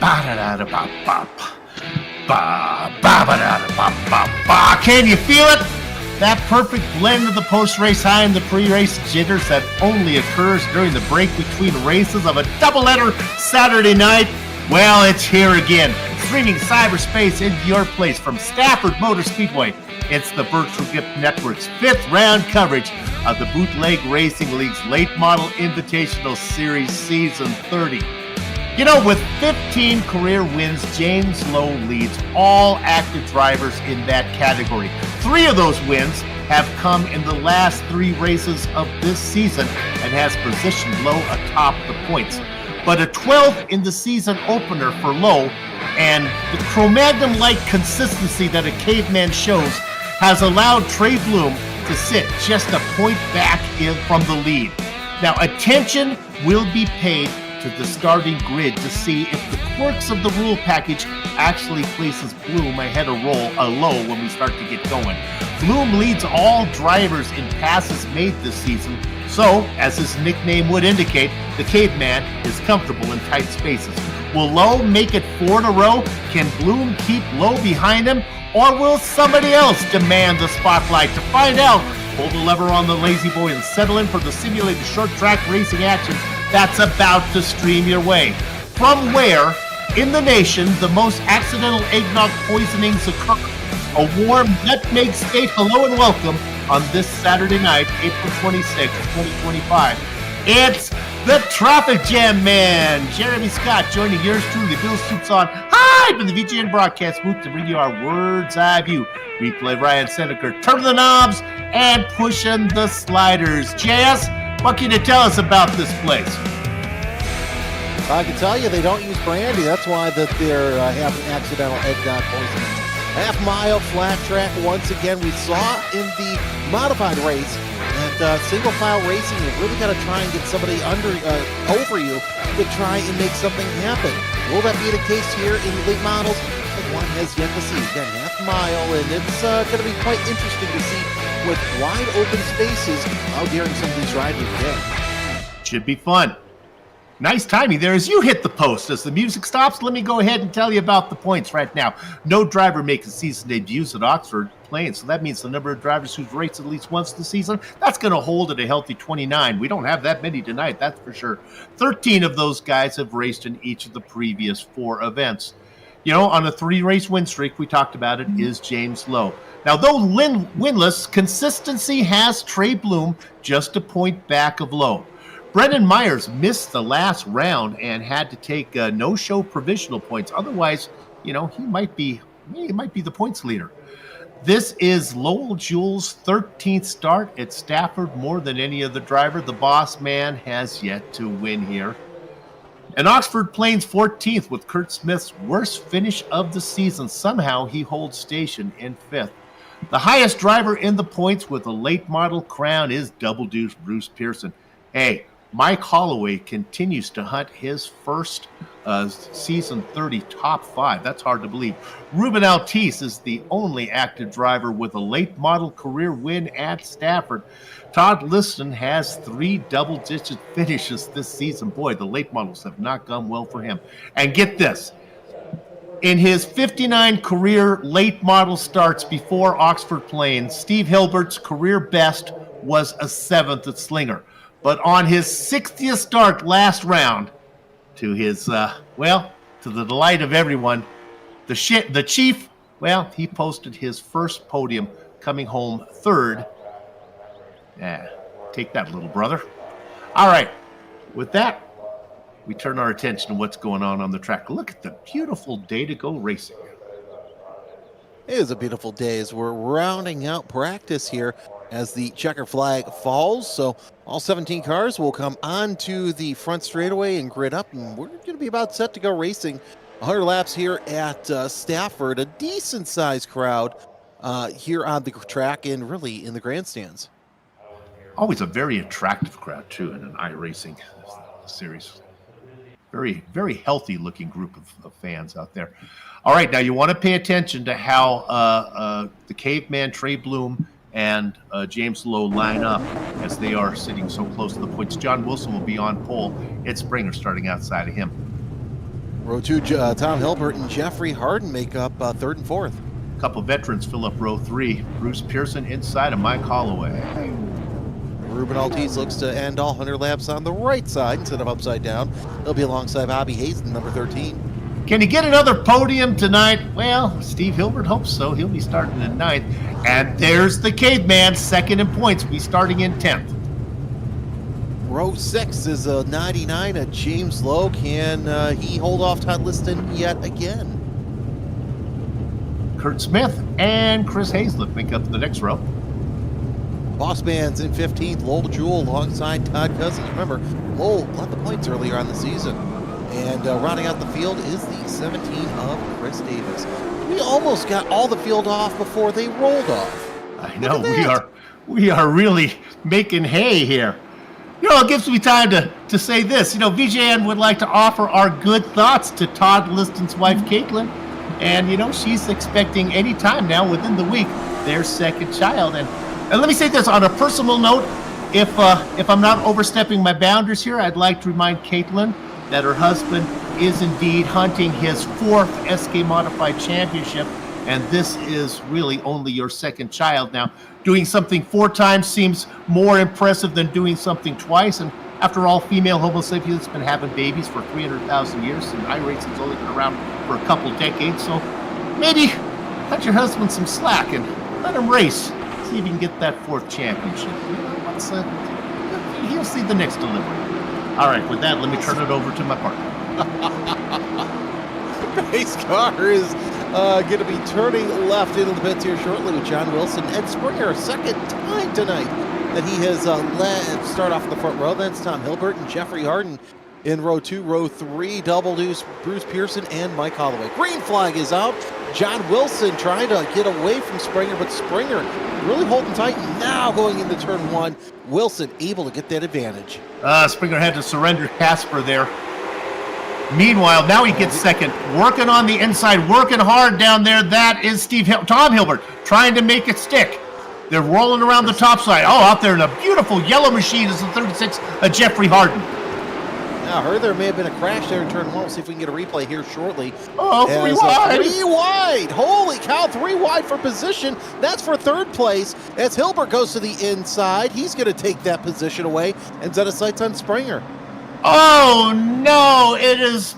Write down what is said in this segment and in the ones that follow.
Can you feel it? That perfect blend of the post-race high and the pre-race jitters that only occurs during the break between races of a doubleheader Saturday night. Well, it's here again, streaming cyberspace into your place from Stafford Motor Speedway. It's the Virtual Gift Network's 5th round coverage of the Bootleg Racing League's Late Model Invitational Series Season 30. You know, with 15 career wins, James Lowe leads all active drivers in that category. 3 of those wins have come in the last 3 races of this season and has positioned Lowe atop the points. But a 12th in the season opener for Lowe and the Cro-Magnon-like consistency that a caveman shows has allowed Trey Bloom to sit just a point back from the lead. Now, attention will be paid to the starting grid to see if the quirks of the rule package actually places Bloom ahead of Lowe when we start to get going. Bloom leads all drivers in passes made this season, so, as his nickname would indicate, the caveman is comfortable in tight spaces. Will Lowe make it 4 in a row? Can Bloom keep Lowe behind him? Or will somebody else demand the spotlight? To find out, pull the lever on the lazy boy and settle in for the simulated short track racing action that's about to stream your way. From where, in the nation, the most accidental eggnog poisonings occur. A warm nutmeg state hello and welcome on this Saturday night, April 26, 2025. It's the Traffic Jam Man, Jeremy Scott, joining yours truly, Bill Stoops on high from the VGN broadcast booth to bring you our Words Eye View. We play Ryan Seneker, turning the knobs and pushing the sliders. JS, what can you tell us about this place? I can tell you they don't use brandy. That's why that they're having accidental eggnog poisoning. Half-mile flat track once again. We saw in the modified race that single-file racing, you really got to try and get somebody over you to try and make something happen. Will that be the case here in the late models? One has yet to see. Again, half-mile, and it's going to be quite interesting to see with wide open spaces how daring some of these drivers get. Should be fun. Nice timing there as you hit the post. As the music stops, let me go ahead and tell you about the points right now. No driver makes season debuts at Oxford playing, so that means the number of drivers who've raced at least once this season, that's going to hold at a healthy 29. We don't have that many tonight, that's for sure. 13 of those guys have raced in each of the previous 4 events. You know, on a 3-race win streak, we talked about it, is James Lowe. Now, though winless, consistency has Trey Bloom just a point back of Lowe. Brendan Myers missed the last round and had to take no-show provisional points. Otherwise, you know, he might be the points leader. This is Lowell Jules' 13th start at Stafford, more than any other driver. The boss man has yet to win here. And Oxford Plains 14th with Kurt Smith's worst finish of the season. Somehow he holds station in 5th. The highest driver in the points with a late model crown is Double Deuce Bruce Pearson. Hey, Mike Holloway continues to hunt his first season 30 top 5. That's hard to believe. Ruben Altice is the only active driver with a late model career win at Stafford. Todd Liston has 3 double-digit finishes this season. Boy, the late models have not gone well for him. And get this. In his 59 career late model starts before Oxford Plains, Steve Hilbert's career best was a 7th at Slinger. But on his 60th start last round, to his, to the delight of everyone, the Chief, well, he posted his first podium, coming home 3rd. Take that, little brother. All right, with that, we turn our attention to what's going on the track. Look at the beautiful day to go racing. It is a beautiful day as we're rounding out practice here as the checker flag falls. So all 17 cars will come onto the front straightaway and grid up, and we're going to be about set to go racing 100 laps here at Stafford. A decent-sized crowd here on the track and really in the grandstands. Always a very attractive crowd, too, in an iRacing series. Very, very healthy-looking group of fans out there. All right, now you want to pay attention to how the caveman Trey Bloom and James Lowe line up as they are sitting so close to the points. John Wilson will be on pole. Ed Springer starting outside of him. Row 2, Tom Hilbert and Jeffrey Harden make up third and fourth. A couple veterans fill up row 3. Bruce Pearson inside of Mike Holloway. Ruben Altice looks to end all 100 laps on the right side instead of upside down. He'll be alongside Bobby Hazen, number 13. Can he get another podium tonight? Well, Steve Hilbert hopes so. He'll be starting in 9th. And there's the caveman, second in points. Be starting in 10th. Row 6 is a 99 at James Lowe. Can he hold off Todd Liston yet again? Kurt Smith and Chris Hazlett make up the next row. Boss Man's in 15th. Lowell Jewell alongside Todd Cousins. Remember, Lowell got the points earlier on the season. And rounding out the field is the 17 of Chris Davis. We almost got all the field off before they rolled off. I know, we are really making hay here. You know, it gives me time to say this. You know, VJN would like to offer our good thoughts to Todd Liston's wife, Caitlin. And, you know, she's expecting any time now within the week their second child. And let me say this on a personal note. If I'm not overstepping my boundaries here, I'd like to remind Caitlin that her husband is indeed hunting his 4th SK Modified Championship, and this is really only your second child. Now, doing something 4 times seems more impressive than doing something twice, and after all, female Homo sapiens have been having babies for 300,000 years, and iRacing's only been around for a couple decades, so maybe cut your husband some slack and let him race. See if you can get that 4th championship. You know, he'll see the next delivery. All right, with that, let me turn it over to my partner. Pace car is going to be turning left into the pits here shortly with John Wilson. Ed Springer, second time tonight that he has led start off in the front row. Then it's Tom Hilbert and Jeffrey Harden in row 2. Row 3, double deuce, Bruce Pearson and Mike Holloway. Green flag is out. John Wilson trying to get away from Springer, but Springer really holding tight. Now going into turn 1, Wilson able to get that advantage. Springer had to surrender Casper there. Meanwhile, now he gets second, working on the inside, working hard down there. That is Tom Hilbert trying to make it stick. They're rolling around the top side. Oh, out there in a beautiful yellow machine is the 36, Jeffrey Harden. Now, I heard there may have been a crash there in turn 1. We'll see if we can get a replay here shortly. Oh, 3 wide. 3 wide. Holy cow, 3 wide for position. That's for third place. As Hilbert goes to the inside, he's going to take that position away and set his sights on Springer. Oh, no. It is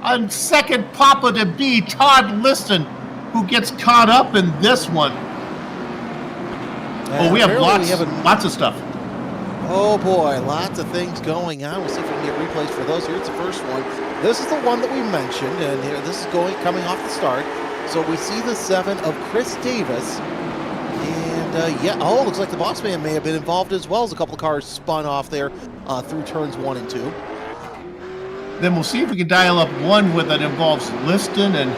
on second Papa to be Todd Liston who gets caught up in this one. And we have lots of stuff. Oh boy, lots of things going on. We'll see if we can get replays for those. Here's the first one. This is the one that we mentioned, and here this is coming off the start. So we see the 7 of Chris Davis. And looks like the boss man may have been involved as well as a couple of cars spun off there through turns 1 and 2. Then we'll see if we can dial up one that involves Liston. And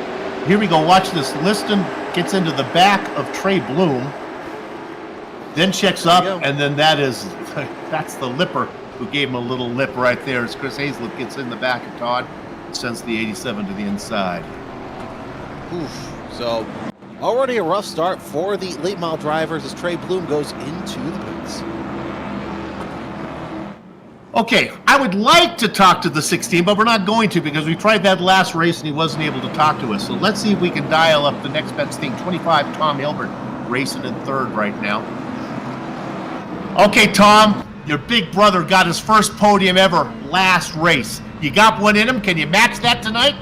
here we go. Watch this. Liston gets into the back of Trey Bloom. Then checks up, and then that's the lipper who gave him a little lip right there as Chris Hazlett gets in the back of Todd, sends the 87 to the inside. Oof. So already a rough start for the late mile drivers as Trey Bloom goes into the pits. Okay, I would like to talk to the 16, but we're not going to because we tried that last race and he wasn't able to talk to us. So let's see if we can dial up the next best thing. 25, Tom Hilbert, racing in third right now. Okay, Tom, your big brother got his first podium ever last race. You got one in him. Can you match that tonight?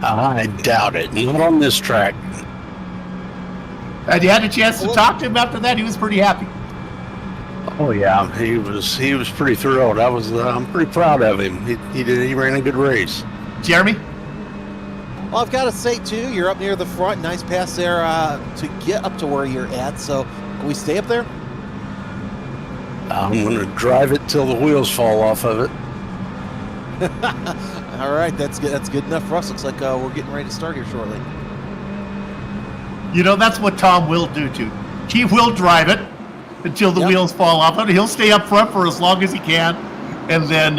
I doubt it. Not on this track. And you had a chance to talk to him after that? He was pretty happy. Oh yeah, he was pretty thrilled. I'm pretty proud of him. He ran a good race. Jeremy? Well, I've got to say too, you're up near the front. Nice pass there to get up to where you're at. So can we stay up there? I'm going to drive it till the wheels fall off of it. All right, that's good. That's good enough for us. Looks like we're getting ready to start here shortly. You know, that's what Tom will do too. He will drive it until the wheels fall off it. He'll stay up front for as long as he can, and then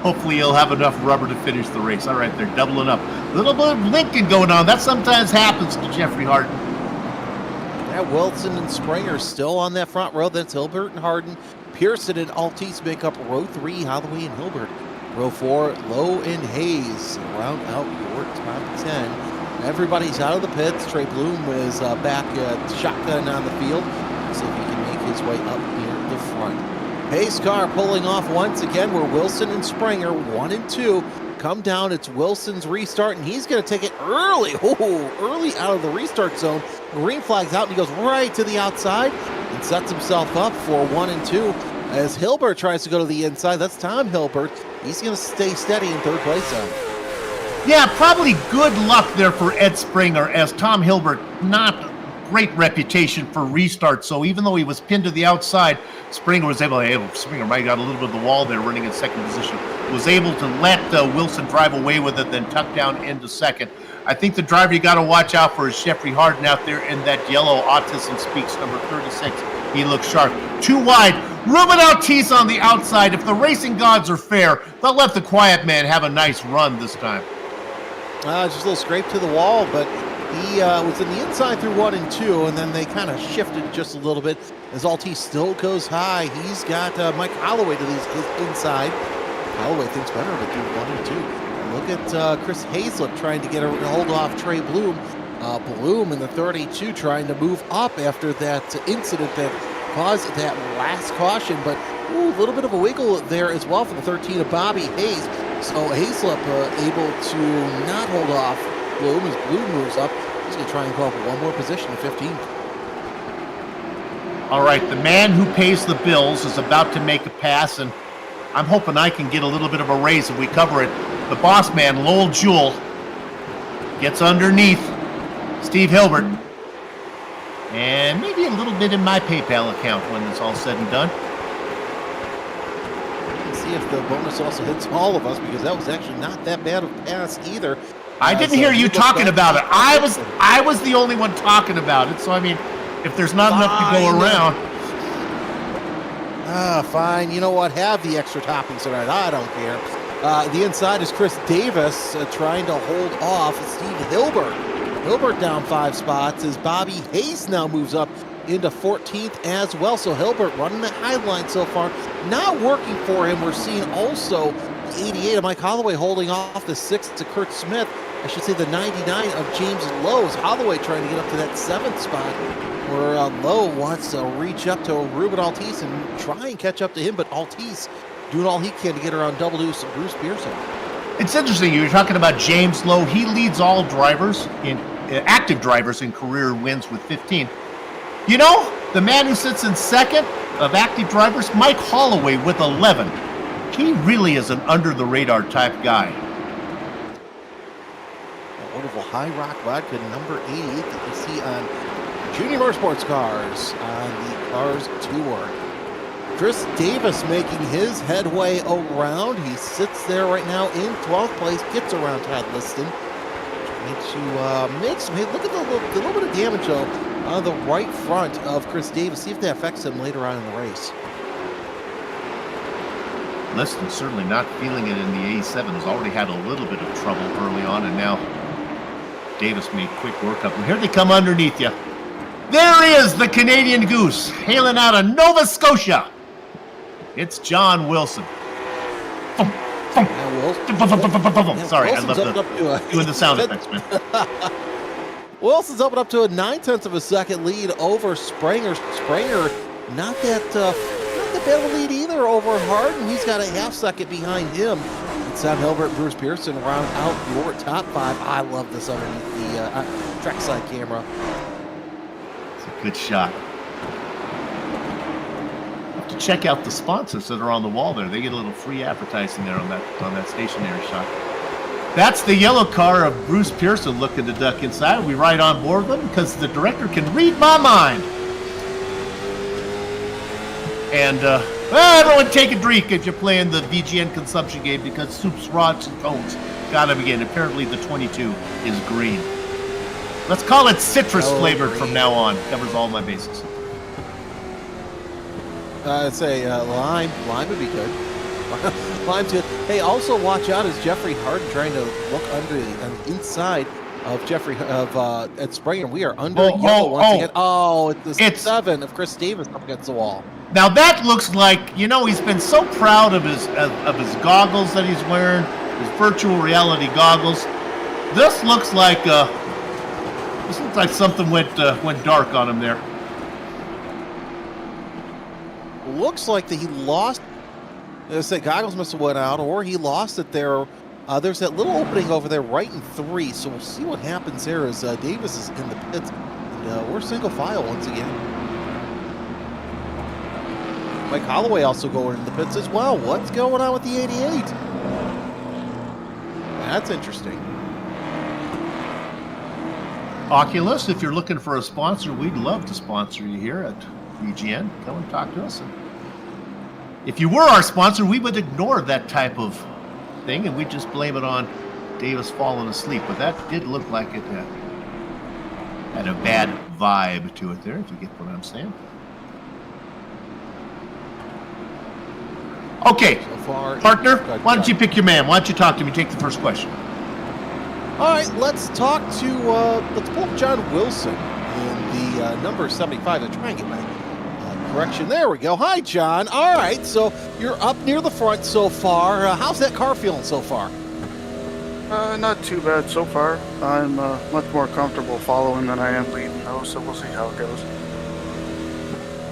hopefully he'll have enough rubber to finish the race. All right, they're doubling up. A little bit of linking going on. That sometimes happens to Jeffrey Harden. Yeah, Wilson and Springer still on that front row. That's Hilbert and Harden. Pearson and Altice make up row 3. Holloway and Hilbert Row 4, Lowe and Hayes round out your top 10. Everybody's out of the pits. Trey Bloom is back shotgun on the field. See if he can make his way up near the front. Hayes' car pulling off once again, where Wilson and Springer, 1 and 2, come down. It's Wilson's restart, and he's going to take it early. Early out of the restart zone. Green flag's out, and he goes right to the outside and sets himself up for 1 and 2. As Hilbert tries to go to the inside, that's Tom Hilbert. He's going to stay steady in third place on. Yeah, probably good luck there for Ed Springer, as Tom Hilbert, not great reputation for restart. So even though he was pinned to the outside, Springer was able to, Springer might have got a little bit of the wall there running in second position, was able to let Wilson drive away with it, then tuck down into second. I think the driver you got to watch out for is Jeffrey Harden out there in that yellow Autism Speaks number 36. He looks sharp. Too wide. Ruben Ortiz on the outside. If the racing gods are fair, they'll let the quiet man have a nice run this time. Just a little scrape to the wall, but he was in the inside through 1 and 2, and then they kind of shifted just a little bit as Ortiz still goes high. He's got Mike Holloway to his inside. Holloway thinks better to do 1 and 2. Look at Chris Hazlett trying to get a hold off Trey Bloom. Bloom in the 32 trying to move up after that incident that caused that last caution, but a little bit of a wiggle there as well for the 13 of Bobby Hayes. So Hazlett able to not hold off Bloom as Bloom moves up. He's going to try and go up 1 more position to 15. All right, the man who pays the bills is about to make a pass, and I'm hoping I can get a little bit of a raise if we cover it. The boss man, Lowell Jewell, gets underneath Steve Hilbert, and maybe a little bit in my PayPal account when it's all said and done. Let's see if the bonus also hits all of us, because that was actually not that bad of a pass either. I didn't hear you talking about it. I was the only one talking about it, so I mean, if there's not enough to go around. Fine. You know what? Have the extra toppings tonight. I don't care. The inside is Chris Davis trying to hold off Steve Hilbert. Hilbert down 5 spots as Bobby Hayes now moves up into 14th as well. So Hilbert running the high line so far. Not working for him. We're seeing also the 88 of Mike Holloway holding off the 6th to Kurt Smith. I should say the 99 of James Lowe. Holloway trying to get up to that 7th spot where Lowe wants to reach up to Ruben Ortiz and try and catch up to him, but Ortiz doing all he can to get around double deuce Bruce Pearson. It's interesting. You're talking about James Lowe. He leads all drivers in active drivers in career wins with 15. You know, the man who sits in second of active drivers, Mike Holloway with 11. He really is an under-the-radar type guy. A wonderful High Rock vodka number 88 that you see on Junior Motorsports cars on the Cars Tour. Chris Davis making his headway around. He sits there right now in 12th place, gets around Todd Liston. Trying to make some, hey, look at the little bit of damage though on the right front of Chris Davis. See if that affects him later on in the race. Liston certainly not feeling it in the 87. Has already had a little bit of trouble early on, and now Davis made quick work up. And here they come underneath you. There is the Canadian Goose, hailing out of Nova Scotia. It's John Wilson. Sorry, I love doing the sound effects, man. Wilson's opened up to a 9/10 of a second lead over Springer. Springer, not that bad of a lead either over Harden. He's got a half second behind him. Sam Hilbert and Bruce Pearson round out your top 5. I love this underneath the trackside camera. It's a good shot. Have to check out the sponsors that are on the wall there. They get a little free advertising there on that stationary shot. That's the yellow car of Bruce Pearson looking to duck inside. We ride on board with them because the director can read my mind. And everyone take a drink if you're playing the VGN consumption game, because soups, rods, and cones gotta begin. Apparently the 22 is green. Let's call it citrus flavored from now on. Covers all my bases. I'd say lime. Lime would be good. Lime's good. Hey, also watch out as Jeffrey Harden trying to look under on the inside of Ed Springer. We are under yellow once again. Oh, it's 7 of Chris Davis up against the wall. Now that looks like, he's been so proud of his goggles that he's wearing, his virtual reality goggles. This looks like something went dark on him there. Looks like that he lost. Let's say goggles must have went out, or he lost it there. There's that little opening over there right in 3, so we'll see what happens there as Davis is in the pits. And we're single file once again. Mike Holloway also going in the pits as well. What's going on with the 88? That's interesting. Oculus, if you're looking for a sponsor, we'd love to sponsor you here at BGN. Come and talk to us. And if you were our sponsor, we would ignore that type of thing and we'd just blame it on Davis falling asleep. But that did look like it had a bad vibe to it there, if you get what I'm saying. Okay, so far, partner, why don't you pick your man? Why don't you talk to me? Take the first question. All right, let's talk to, let's pull up John Wilson in the number 75. I'm trying to get my correction. There we go. Hi, John. All right, so you're up near the front so far. How's that car feeling so far? Not too bad so far. I'm much more comfortable following than I am leading, though, so we'll see how it goes.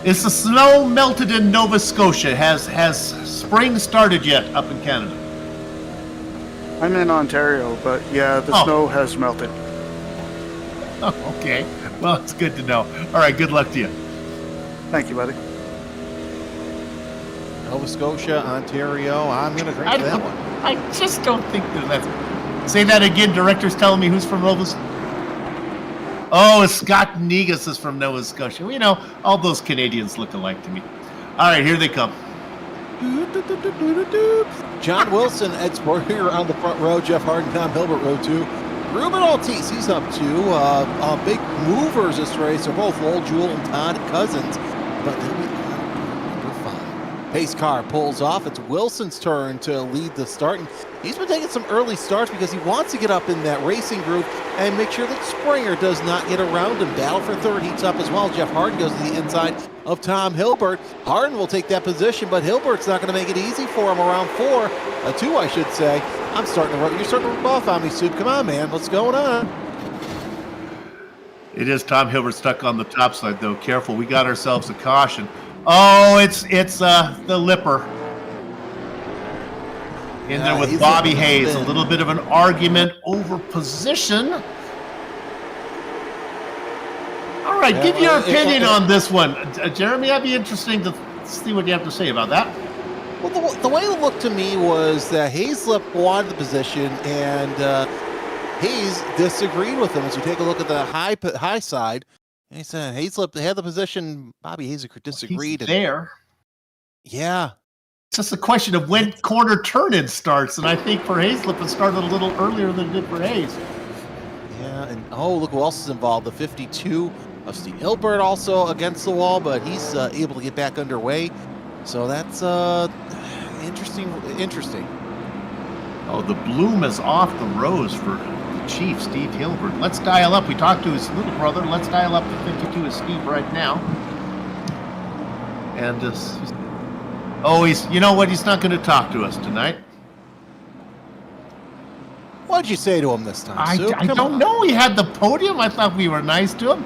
Is the snow melted in Nova Scotia? Has spring started yet up in Canada? I'm in Ontario, but yeah, the snow has melted. Oh, okay. Well, it's good to know. All right, good luck to you. Thank you, buddy. Nova Scotia, Ontario. I'm going to drink that one. I just don't think that's... Say that again. Director's telling me who's from Nova Scotia. Oh, Scott Negus is from Nova Scotia. Well, all those Canadians look alike to me. All right, here they come. John Wilson, Ed Springer on the front row. Jeff Harden, Tom Hilbert, row 2. Ruben Altice, he's up 2. Big movers this race are both Lowell Jewell and Todd Cousins. But they'll be fine. Pace car pulls off. It's Wilson's turn to lead the start. And he's been taking some early starts because he wants to get up in that racing group and make sure that Springer does not get around him. Battle for third heats up as well. Jeff Harden goes to the inside of Tom Hilbert. Harden will take that position, but Hilbert's not going to make it easy for him around 2, I should say. You're starting to rub off on me, Soup. Come on, man. What's going on? It is Tom Hilbert stuck on the top side, though. Careful, we got ourselves a caution. Oh, it's the Lipper. In there with Bobby Hayes. A little bit of an argument over position. All right, give your opinion on this one. Jeremy, that'd be interesting to see what you have to say about that. Well, the way it looked to me was that Hayslip wanted the position, and Hayes disagreed with him. As we take a look at the high side, he said Hayslip had the position. Bobby Hayes disagreed. He's there. Yeah. It's just a question of when corner turn-in starts, and I think for Hayslip it started a little earlier than it did for Hayes. Yeah, and look who else is involved. The 52 of Steve Hilbert also against the wall, but he's able to get back underway. So that's interesting. Oh, the bloom is off the rose for the Chief, Steve Hilbert. Let's dial up. We talked to his little brother. Let's dial up to 52 of Steve right now. And you know what? He's not going to talk to us tonight. What'd you say to him this time, I Soup? don't know. He had the podium. I thought we were nice to him.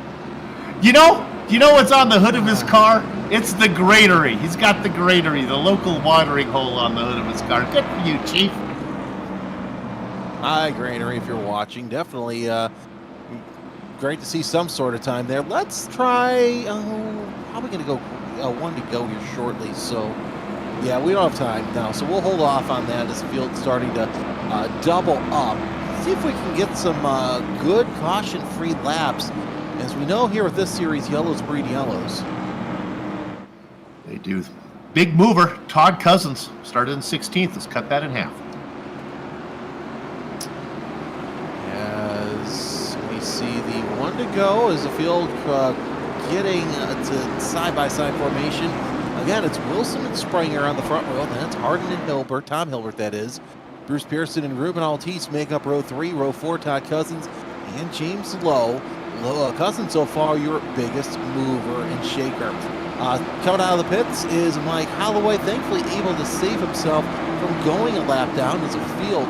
You know what's on the hood of his car? It's the granary. He's got the granary, the local watering hole on the hood of his car. Good for you, Chief. Hi, granary, if you're watching. Definitely great to see some sort of time there. Let's try, probably going to go one to go here shortly. So, yeah, we don't have time now. So we'll hold off on that as the field's starting to double up. See if we can get some good caution-free laps. As we know here with this series, yellows breed yellows. They do. Big mover, Todd Cousins, started in 16th. Let's cut that in half. As we see the one to go as the field getting to side-by-side formation. Again, it's Wilson and Springer on the front row. That's Harden and Hilbert, Tom Hilbert that is. Bruce Pearson and Ruben Altice make up row 3. Row 4, Todd Cousins and James Lowe. Cousins so far your biggest mover and shaker. Coming out of the pits is Mike Holloway, thankfully able to save himself from going a lap down as the field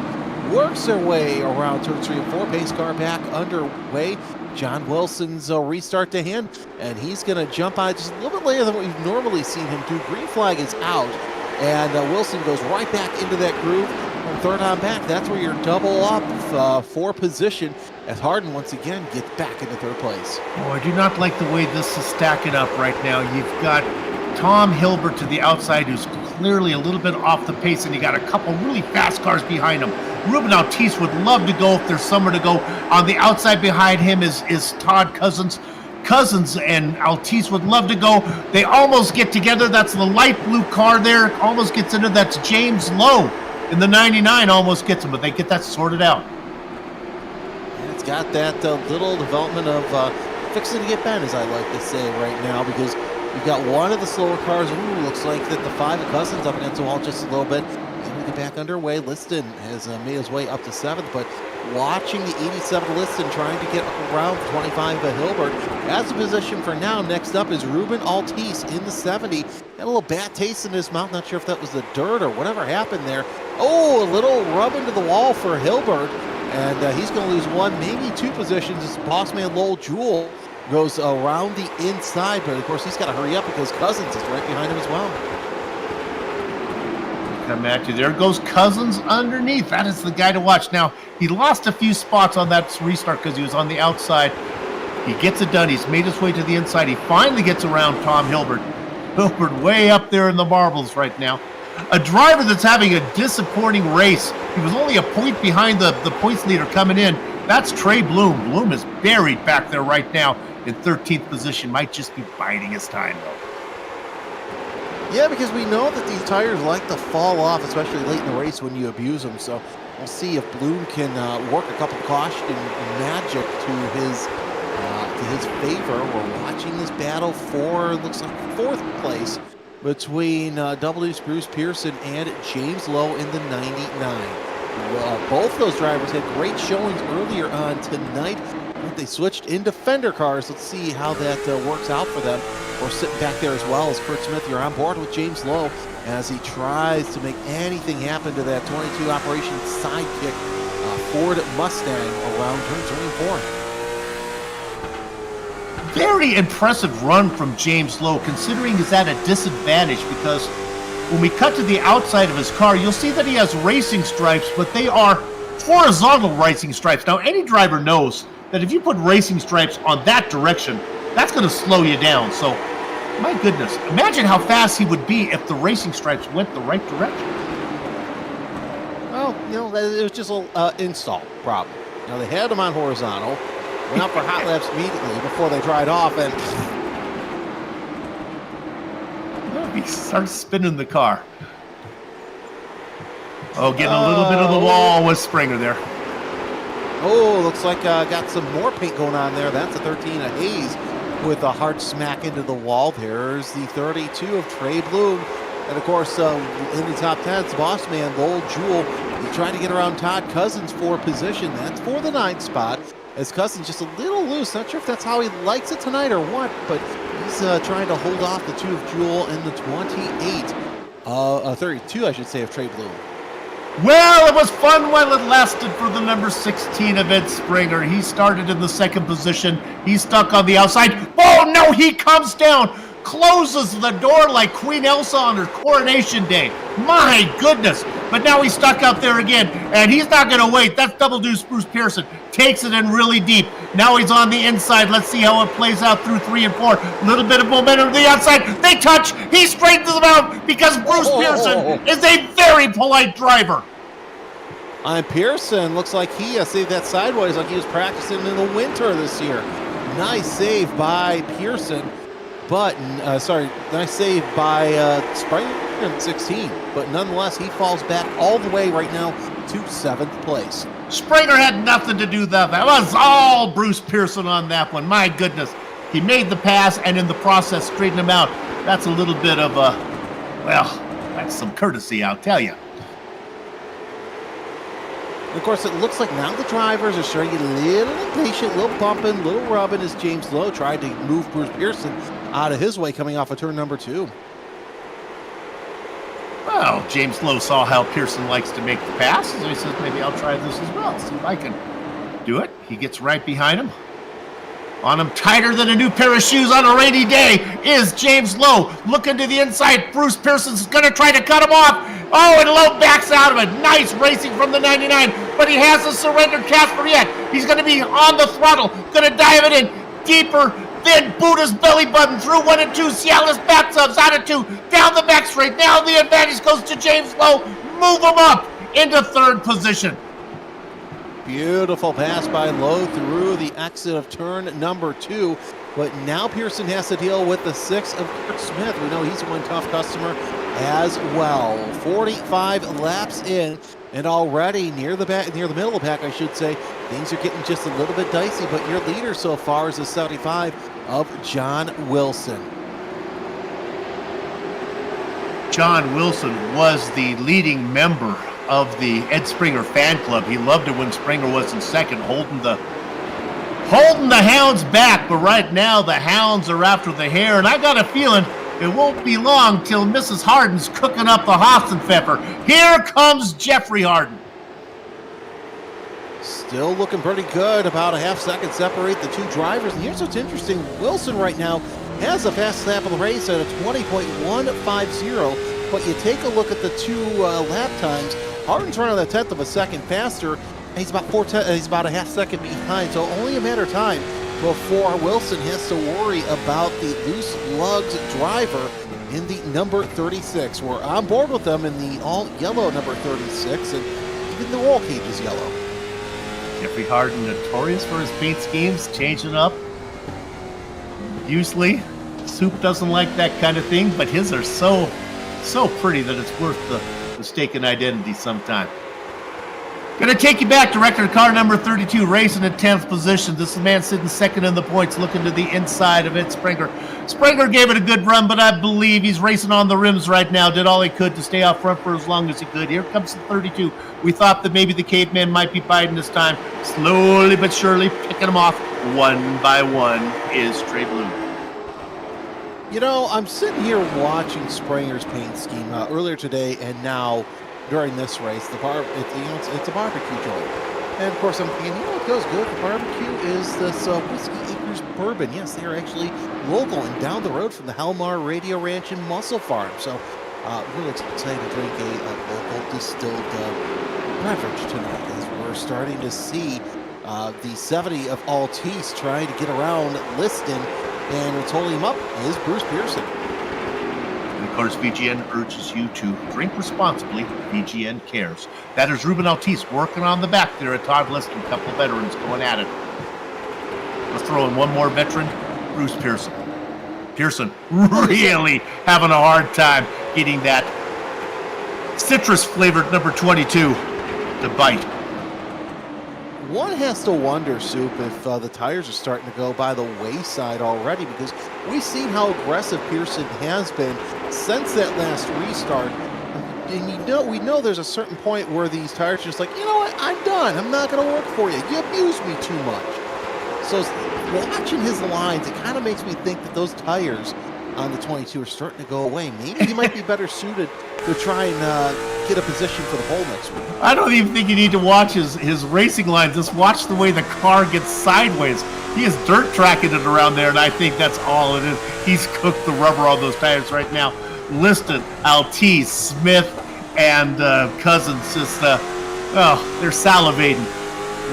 works their way around turn 3 and 4. Pace car back underway. John Wilson's restart to hand, and he's going to jump on just a little bit later than what we've normally seen him do. Green flag is out, and Wilson goes right back into that groove from third on back. That's where you're double up for position as Harden once again gets back into third place. Oh, I do not like the way this is stacking up right now. You've got Tom Hilbert to the outside, who's clearly a little bit off the pace, and you got a couple really fast cars behind him. Ruben Altice would love to go if there's somewhere to go. On the outside behind him is Todd Cousins. Cousins and Altice would love to go. They almost get together. That's the light blue car there. Almost gets into. That's James Lowe in the 99. Almost gets him, but they get that sorted out. And it's got that little development of fixing to get bent, as I like to say right now, because you've got one of the slower cars. Ooh, looks like that the 5 of Cousins up against the wall just a little bit. Get back underway. Liston has made his way up to 7th, but watching the 87 Liston trying to get around 25 of Hilbert. As a position for now, next up is Ruben Altice in the 70. Got a little bad taste in his mouth. Not sure if that was the dirt or whatever happened there. Oh, a little rub into the wall for Hilbert, and he's going to lose 1, maybe 2 positions as boss man Lowell Jewell goes around the inside, but of course he's got to hurry up because Cousins is right behind him as well. Come at you. There goes Cousins underneath. That is the guy to watch. Now, he lost a few spots on that restart because he was on the outside. He gets it done. He's made his way to the inside. He finally gets around Tom Hilbert. Hilbert way up there in the marbles right now. A driver that's having a disappointing race. He was only a point behind the points leader coming in. That's Trey Bloom. Bloom is buried back there right now in 13th position. Might just be biding his time, though. Yeah, because we know that these tires like to fall off, especially late in the race when you abuse them. So we'll see if Bloom can work a couple caution magic to his favor. We're watching this battle for, looks like 4th place between W's Bruce Pearson and James Lowe in the 99. Both those drivers had great showings earlier on tonight. They switched into fender cars. Let's see how that works out for them. We're sitting back there as well as Kurt Smith. You're on board with James Lowe as he tries to make anything happen to that 22 Operation Sidekick Ford Mustang around turn 24. Very impressive run from James Lowe, considering he's at a disadvantage, because when we cut to the outside of his car, you'll see that he has racing stripes, but they are horizontal racing stripes. Now, any driver knows that if you put racing stripes on that direction, that's going to slow you down. So, my goodness, imagine how fast he would be if the racing stripes went the right direction. Well, it was just an install problem. Now, they had them on horizontal, went out for hot laps immediately before they dried off, and he starts spinning the car. Oh, getting a little bit of the wall with Springer there. Oh, looks like got some more paint going on there. That's a 13 of Hayes with a hard smack into the wall. There's the 32 of Trey Bloom. And, of course, in the top 10, it's boss man Lowell Jewell. He's trying to get around Todd Cousins for position. That's for the 9th spot. As Cousins just a little loose. Not sure if that's how he likes it tonight or what, but he's trying to hold off the 2 of Jewell and the 32, I should say, of Trey Bloom. Well, it was fun while it lasted for the number 16 of Ed Springer. He started in the 2nd position. He's stuck on the outside. Oh, no, he comes down, closes the door like Queen Elsa on her coronation day. My goodness. But now he's stuck out there again, and he's not going to wait. That's Double Deuce Bruce Pearson. Takes it in really deep. Now he's on the inside. Let's see how it plays out through 3 and 4. A little bit of momentum to the outside. They touch. He straightens them out because Bruce Pearson is a very polite driver. On Pearson, looks like he saved that sideways like he was practicing in the winter this year. Nice save by Pearson, but nice save by Springer in 16. But nonetheless, he falls back all the way right now to 7th place. Springer had nothing to do with that. That was all Bruce Pearson on that one. My goodness. He made the pass and in the process straightened him out. That's a little bit of that's some courtesy, I'll tell you. Of course, it looks like now the drivers are starting to get a little impatient, a little bumping, a little rubbing as James Lowe tried to move Bruce Pearson out of his way coming off of turn number 2. Well, James Lowe saw how Pearson likes to make the passes, and he says, maybe I'll try this as well, see if I can do it. He gets right behind him. On him tighter than a new pair of shoes on a rainy day is James Lowe. Looking to the inside. Bruce Pearson's going to try to cut him off. Oh, and Lowe backs out of it. Nice racing from the 99, but he hasn't surrendered Casper yet. He's going to be on the throttle. Going to dive it in deeper. Then boot his belly button through 1 and 2. Cialis bat subs out of 2. Down the back straight. Now the advantage goes to James Lowe. Move him up into 3rd position. Beautiful pass by Lowe through the exit of turn number 2. But now Pearson has to deal with the 6 of Kurt Smith. We know he's one tough customer as well. 45 laps in, and already near the middle of the pack, I should say, things are getting just a little bit dicey. But your leader so far is the 75 of John Wilson. John Wilson was the leading member of the Ed Springer fan club. He loved it when Springer was in second, holding the hounds back. But right now the hounds are after the hare, and I got a feeling it won't be long till Mrs. Harden's cooking up the Hassenpfeffer. Here comes Jeffrey Harden. Still looking pretty good. About a half second separate the 2 drivers. And here's what's interesting. Wilson right now has a fast lap of the race at a 20.150. But you take a look at the 2 lap times. Harden's running a 1/10 of a second faster, and he's about a half second behind. So only a matter of time before Wilson has to worry about the loose lugs driver in the number 36. We're on board with them in the all yellow number 36, and even the roll cage is yellow. Jeffrey Harden, notorious for his paint schemes, changing up. Usually, Soup doesn't like that kind of thing, but his are so pretty that it's worth the mistaken identity sometime. Going to take you back to record car number 32, racing in 10th position. This is the man sitting second in the points, looking to the inside of Ed Springer. Springer gave it a good run, but I believe he's racing on the rims right now. Did all he could to stay out front for as long as he could. Here comes the 32. We thought that maybe the caveman might be biting this time. Slowly but surely picking him off one by one is Trey Blue. You know, I'm sitting here watching Springer's paint scheme earlier today and now during this race. It's a barbecue joint. And of course I'm thinking, what goes good with the barbecue is this Whiskey Acres bourbon. Yes, they are actually local and down the road from the Halmar Radio Ranch and Muscle Farm. So really excited to drink a local distilled beverage tonight as we're starting to see the 70 of Altice trying to get around Liston. And what's holding him up is Bruce Pearson. And of course, VGN urges you to drink responsibly. VGN cares. That is Ruben Altice working on the back there at Todd Liston. A couple of veterans going at it. Let's throw in one more veteran, Bruce Pearson. Pearson really having a hard time getting that citrus-flavored number 22 to bite. One has to wonder, Soup, if the tires are starting to go by the wayside already, because we've seen how aggressive Pearson has been since that last restart. And we know there's a certain point where these tires are just like, you know what, I'm done. I'm not going to work for you. You abuse me too much. So watching his lines, it kind of makes me think that those tires on the 22 are starting to go away. Maybe he might be better suited to try and get a position for the pole next week. I don't even think you need to watch his racing lines. Just watch the way the car gets sideways. He is dirt tracking it around there, and I think that's all it is. He's cooked the rubber on those tires right now. Liston, Altice, Smith, and Cousins just, they're salivating,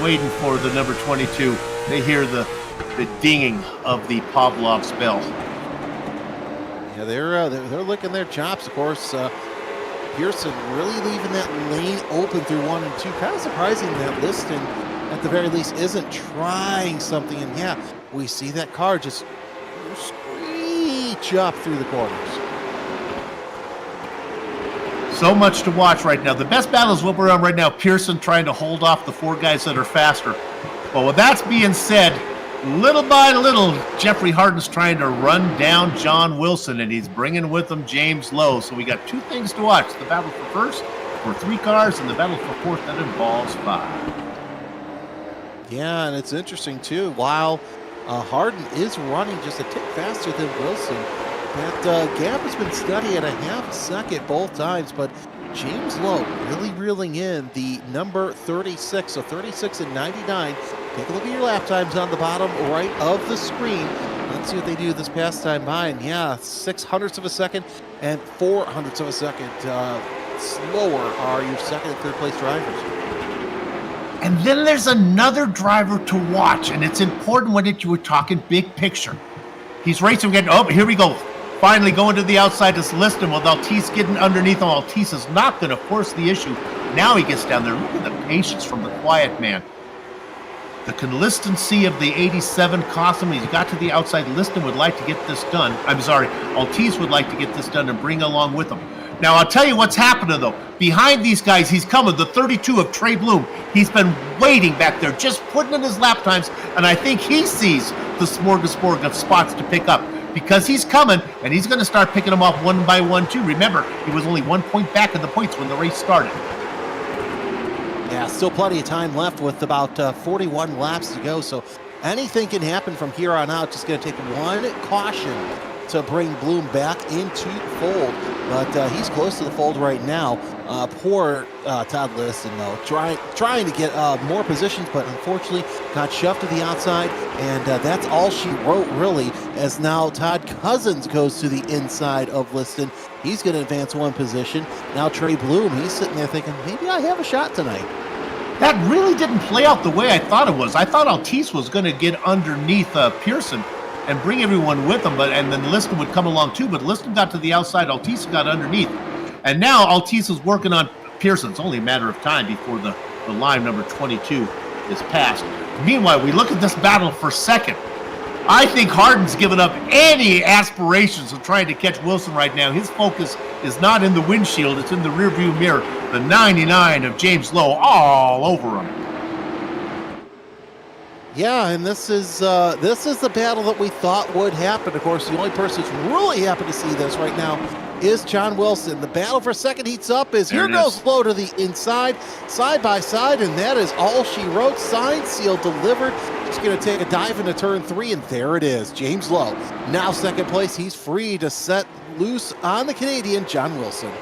waiting for the number 22. They hear the dinging of the Pavlov's bell. Yeah, they're licking their chops, of course. Pearson really leaving that lane open through 1 and 2. Kind of surprising that Liston, at the very least, isn't trying something. And yeah, we see that car just screech up through the corners. So much to watch right now. The best battle is what we're on right now. Pearson trying to hold off the 4 guys that are faster. But with that being said, little by little, Jeffrey Harden's trying to run down John Wilson, and he's bringing with him James Lowe. So we got 2 things to watch. The battle for first for 3 cars, and the battle for fourth that involves 5. Yeah, and it's interesting, too. While Harden is running just a tick faster than Wilson. That gap has been steady at a half second both times, but James Lowe really reeling in the number 36, so 36 and 99. Take a look at your lap times on the bottom right of the screen. Let's see what they do this past time by, and yeah, 600ths of a second and 400ths of a second slower are your second and third place drivers. And then there's another driver to watch, and it's important when you were talking big picture. He's racing again. Oh, here we go. Finally going to the outside to Liston with Altice getting underneath him. Altice is not going to force the issue. Now he gets down there. Look at the patience from the quiet man. The consistency of the 87 cost him. He's got to the outside. Liston would like to get this done. I'm sorry. Altice would like to get this done and bring along with him. Now, I'll tell you what's happening, though. Behind these guys, he's coming. The 32 of Trey Bloom. He's been waiting back there, just putting in his lap times, and I think he sees the smorgasbord of spots to pick up because he's coming, and he's going to start picking them off one by one, too. Remember, he was only 1 point back in the points when the race started. Yeah, still plenty of time left with about 41 laps to go, so anything can happen from here on out. Just going to take one caution to bring Bloom back into the fold, but he's close to the fold right now. Poor Todd Liston, though, trying to get more positions, but unfortunately got shoved to the outside, and that's all she wrote, really, as now Todd Cousins goes to the inside of Liston. He's going to advance one position. Now Trey Bloom, he's sitting there thinking, maybe I have a shot tonight. That really didn't play out the way I thought it was. I thought Altice was going to get underneath Pearson and bring everyone with him, and then Liston would come along too, but Liston got to the outside, Altice got underneath. And now Altice is working on Pearson. It's only a matter of time before the line number 22 is passed. Meanwhile, we look at this battle for second. I think Harden's given up any aspirations of trying to catch Wilson right now. His focus is not in the windshield, it's in the rearview mirror. The 99 of James Lowe all over him. Yeah, and this is the battle that we thought would happen. Of course, the only person who's really happy to see this right now is John Wilson. The battle for second heats up as here goes Lowe to the inside, side by side, and that is all she wrote. Signed, sealed, delivered. She's going to take a dive into turn 3, and there it is. James Lowe, now second place. He's free to set loose on the Canadian, John Wilson.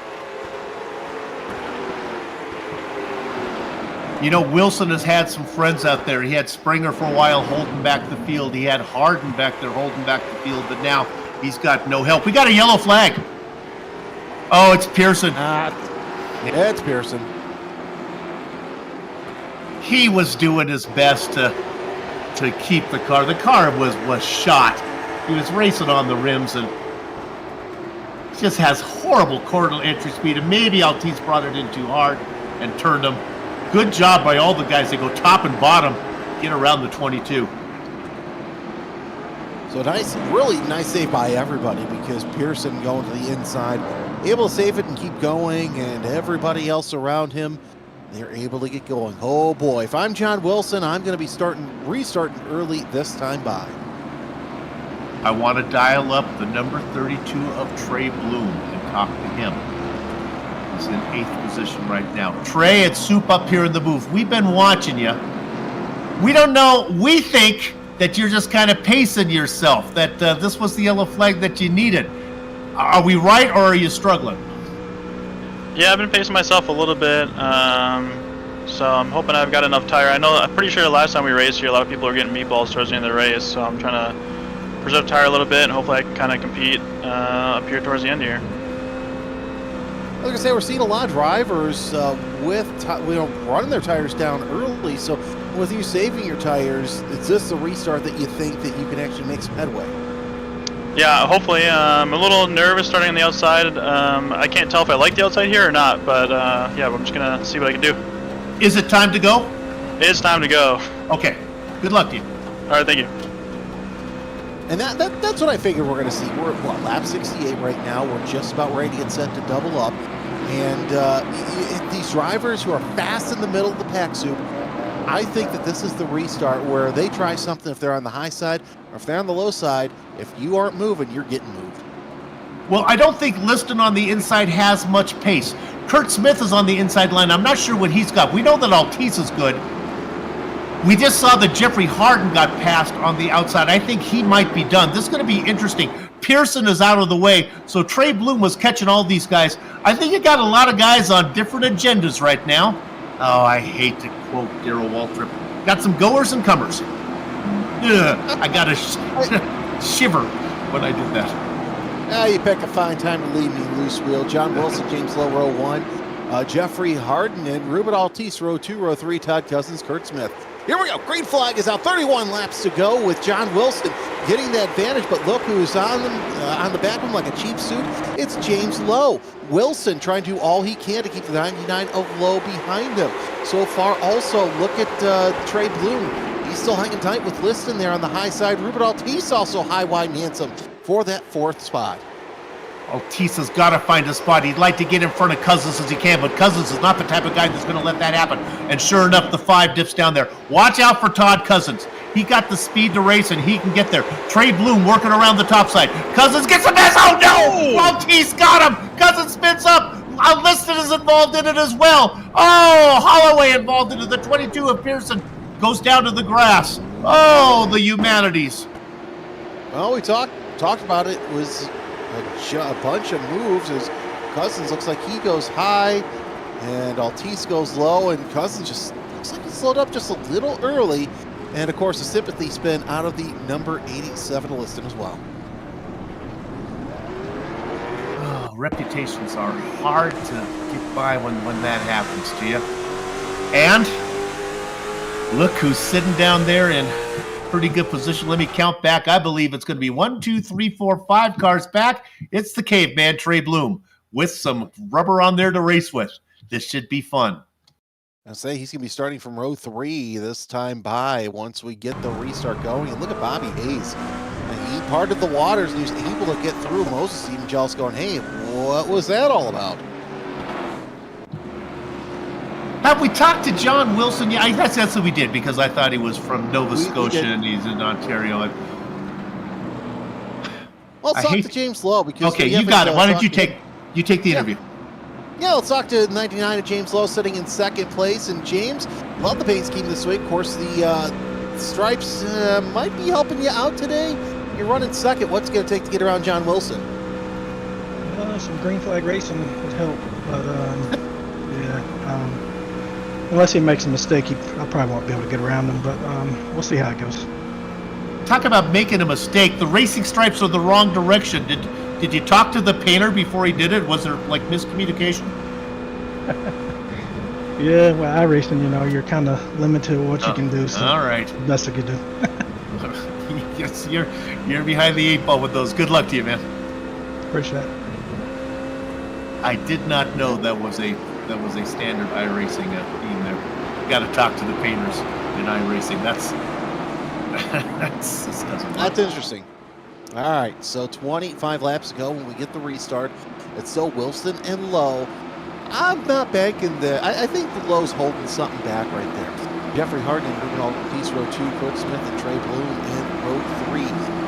You know, Wilson has had some friends out there. He had Springer for a while holding back the field. He had Harden back there holding back the field, but now he's got no help. We got a yellow flag. Oh, it's Pearson. It's Pearson. He was doing his best to keep the car. The car was shot. He was racing on the rims and just has horrible corner entry speed. And maybe Altice brought it in too hard and turned him. Good job by all the guys. They go top and bottom, get around the 22. So nice, really nice save by everybody because Pearson going to the inside, able to save it and keep going, and everybody else around him, they're able to get going. Oh boy, if I'm John Wilson, I'm going to be restarting early this time by. I want to dial up the number 32 of Trey Bloom and talk to him. He's in 8th position right now. Trey, it's soup up here in the booth. We've been watching you. We don't know. We think that you're just kind of pacing yourself, that this was the yellow flag that you needed. Are we right, or are you struggling? Yeah, I've been pacing myself a little bit, so I'm hoping I've got enough tire. I'm pretty sure the last time we raced here, a lot of people were getting meatballs towards the end of the race, so I'm trying to preserve tire a little bit, and hopefully I can kind of compete up here towards the end here. Like I say, we're seeing a lot of drivers running their tires down early. So with you saving your tires, is this a restart that you think that you can actually make some headway? Yeah, hopefully. I'm a little nervous starting on the outside. I can't tell if I like the outside here or not, but yeah, I'm just going to see what I can do. Is it time to go? It's time to go. Okay. Good luck to you. All right, thank you. And that's what I figured we're going to see. We're at lap 68 right now. We're just about ready to get set to double up. And these drivers who are fast in the middle of the pack soup, I think that this is the restart where they try something if they're on the high side, or if they're on the low side. If you aren't moving, you're getting moved. Well, I don't think Liston on the inside has much pace. Kurt Smith is on the inside line. I'm not sure what he's got. We know that Altice is good. We just saw that Jeffrey Harden got passed on the outside. I think he might be done. This is going to be interesting. Pearson is out of the way, so Trey Bloom was catching all these guys. I think you got a lot of guys on different agendas right now. Oh, I hate to quote Darrell Waltrip. Got some goers and comers. Ugh, I got a shiver when I did that. You pick a fine time to leave me loose wheel. John Wilson, James Lowe, row 1. Jeffrey Harden and Ruben Altice, row 2, row 3. Todd Cousins, Kurt Smith. Here we go. Green flag is out. 31 laps to go with John Wilson getting that advantage. But look who's on the back of him like a cheap suit. It's James Lowe. Wilson trying to do all he can to keep the 99 of Lowe behind him. So far, also, look at Trey Bloom. He's still hanging tight with Liston there on the high side. Ruben Altice also high, wide, and handsome for that 4th spot. Altice has got to find a spot. He'd like to get in front of Cousins as he can, but Cousins is not the type of guy that's going to let that happen. And sure enough, the 5 dips down there. Watch out for Todd Cousins. He got the speed to race, and he can get there. Trey Bloom working around the top side. Cousins gets a mess. Oh, no! Altice got him. Cousins spins up. Liston is involved in it as well. Oh, Holloway involved into the 22 of Pearson. Goes down to the grass. Oh, the humanities. Well, we talked about it. It was a bunch of moves as Cousins looks like he goes high and Altice goes low, and Cousins just looks like he slowed up just a little early. And of course, a sympathy spin out of the number 87 Liston as well. Oh, reputations are hard to get by when that happens to you. And look who's sitting down there in pretty good position. Let me count back. I believe it's going to be 1, 2, 3, 4, 5 cars back. It's the caveman, Trey Bloom, with some rubber on there to race with. This should be fun. I say he's going to be starting from row 3 this time by once we get the restart going. And look at Bobby Hayes. And he parted the waters and he was able to get through. Moses even jealous going, hey, what was that all about? Have we talked to John Wilson? Yeah, that's what we did, because I thought he was from Nova Scotia and he's in Ontario. Well, let's talk to James Lowe. Because okay, you got it. Why don't you take the interview? Yeah, let's talk to 99 of James Lowe sitting in 2nd place. And James, love the paint scheme this week. Of course, the stripes might be helping you out today. You're running 2nd. What's it going to take to get around John Wilson? Some green flag racing would help, but unless he makes a mistake, I probably won't be able to get around him. But we'll see how it goes. Talk about making a mistake. The racing stripes are the wrong direction. Did you talk to the painter before he did it? Was there like miscommunication? Yeah, well, iRacing, you're kind of limited to what you can do. So all right. Best I could do. Yes, you're behind the 8 ball with those. Good luck to you, man. Appreciate it. I did not know that was a standard iRacing theme there. You got to talk to the painters in iRacing. That's interesting. All right, so 25 laps to go when we get the restart. It's still Wilson and Lowe. I'm not banking I think the Lowe's holding something back right there. Jeffrey Harden and Ruben Altice, row 2, Kurt Smith and Trey Bloom in row 3.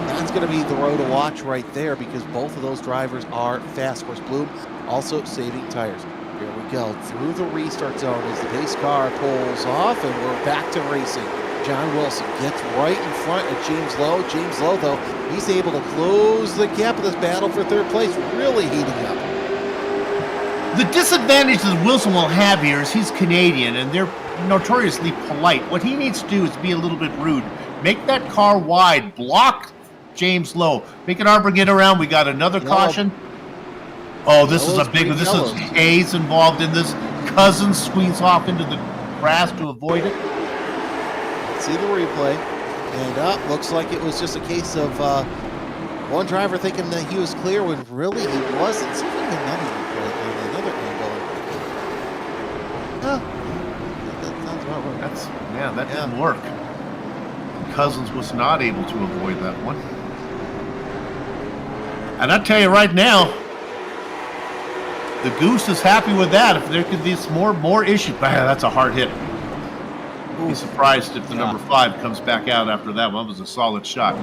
That's going to be the row to watch right there because both of those drivers are fast. Of course, Bloom also saving tires. Here we go through the restart zone as the base car pulls off, and we're back to racing. John Wilson gets right in front of James Lowe. James Lowe, though, he's able to close the gap of this battle for 3rd place, really heating up. The disadvantage that Wilson will have here is he's Canadian, and they're notoriously polite. What he needs to do is be a little bit rude. Make that car wide. Block James Lowe. Make an arbor get around. We got another caution. Oh, this is a big one. This is Hayes involved in this. Cousins squeeze off into the grass to avoid it. See the replay. And looks like it was just a case of one driver thinking that he was clear when really he wasn't. See if we can another replay on another angle. That sounds about right. That didn't work. Cousins was not able to avoid that one. And I tell you right now, the Goose is happy with that. If there could be some more issue, that's a hard hit. I'd be surprised if the number 5 comes back out after that one. That was a solid shot.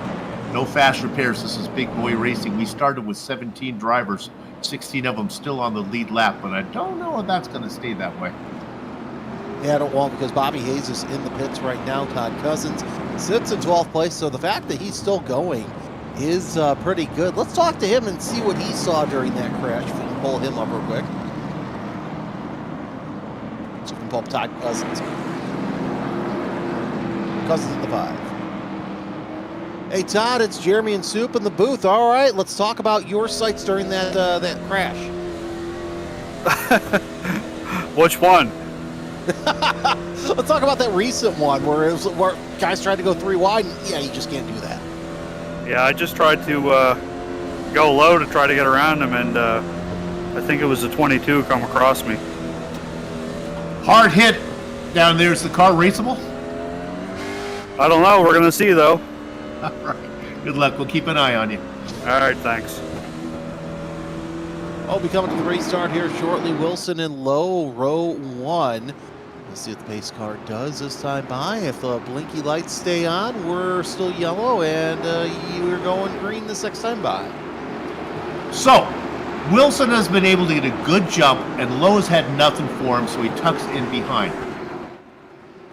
No fast repairs. This is big boy racing. We started with 17 drivers, 16 of them still on the lead lap, but I don't know if that's going to stay that way. well, because Bobby Hayes is in the pits right now. Todd Cousins sits in 12th place, so the fact that he's still going is pretty good. Let's talk to him and see what he saw during that crash. If we can pull him up real quick. So we can pull up Todd Cousins. Cousins at the 5. Hey Todd, it's Jeremy and Soup in the booth. All right, let's talk about your sights during that crash. Which one? Let's talk about that recent one where guys tried to go 3 wide, and yeah, you just can't do that. Yeah, I just tried to go low to try to get around him, and I think it was a 22 come across me. Hard hit down there. Is the car raceable? I don't know. We're going to see, though. All right. Good luck. We'll keep an eye on you. All right, thanks. I'll be coming to the restart here shortly. Wilson in low, row 1. Let's see what the pace car does this time by. If the blinky lights stay on, we're still yellow, and you're going green the 6th time by. So, Wilson has been able to get a good jump, and Lowe's had nothing for him, so he tucks in behind.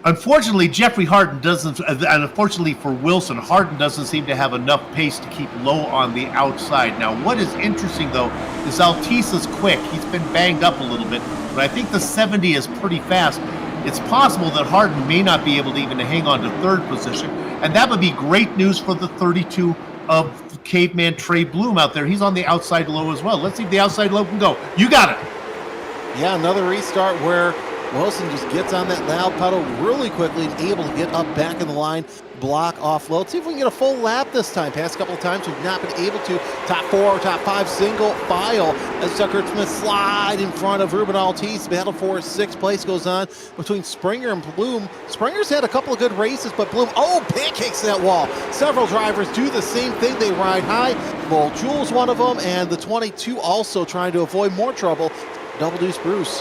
Unfortunately, Jeffrey Harden doesn't, and unfortunately for Wilson, Harden doesn't seem to have enough pace to keep Lowe on the outside. Now, what is interesting, though, is Altice is quick. He's been banged up a little bit, but I think the 70 is pretty fast. It's possible that Harden may not be able to even hang on to 3rd position, and that would be great news for the 32 of Caveman Trey Bloom out there. He's on the outside low as well. Let's see if the outside low can go. You got it. Yeah, another restart where Wilson just gets on that loud pedal really quickly and able to get up back in the line, block off low. Let's see if we can get a full lap this time. Past couple of times we've not been able to. Top 4, top 5 single file as Tucker Smith slide in front of Ruben Altice. Battle for 6th place goes on between Springer and Bloom. Springer's had a couple of good races, but Bloom, pancakes that wall. Several drivers do the same thing. They ride high. Bull Jules one of them, and the 22 also trying to avoid more trouble. Double Deuce Bruce.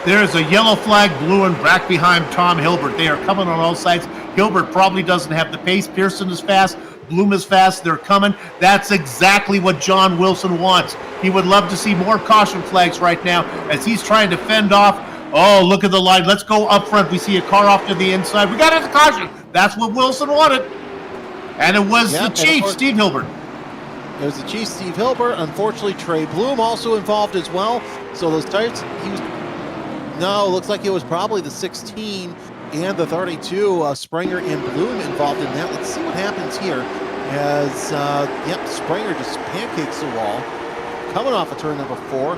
There's a yellow flag, blue, and back behind Tom Hilbert. They are coming on all sides. Hilbert probably doesn't have the pace. Pearson is fast. Bloom is fast. They're coming. That's exactly what John Wilson wants. He would love to see more caution flags right now as he's trying to fend off. Oh, look at the line. Let's go up front. We see a car off to the inside. We got a caution. That's what Wilson wanted. And it was the Chief, Steve Hilbert. It was the Chief, Steve Hilbert. Unfortunately, Trey Bloom also involved as well. So those tires, no, looks like it was probably the 16 and the 32. Springer and Bloom involved in that. Let's see what happens here as, Springer just pancakes the wall. Coming off of turn number 4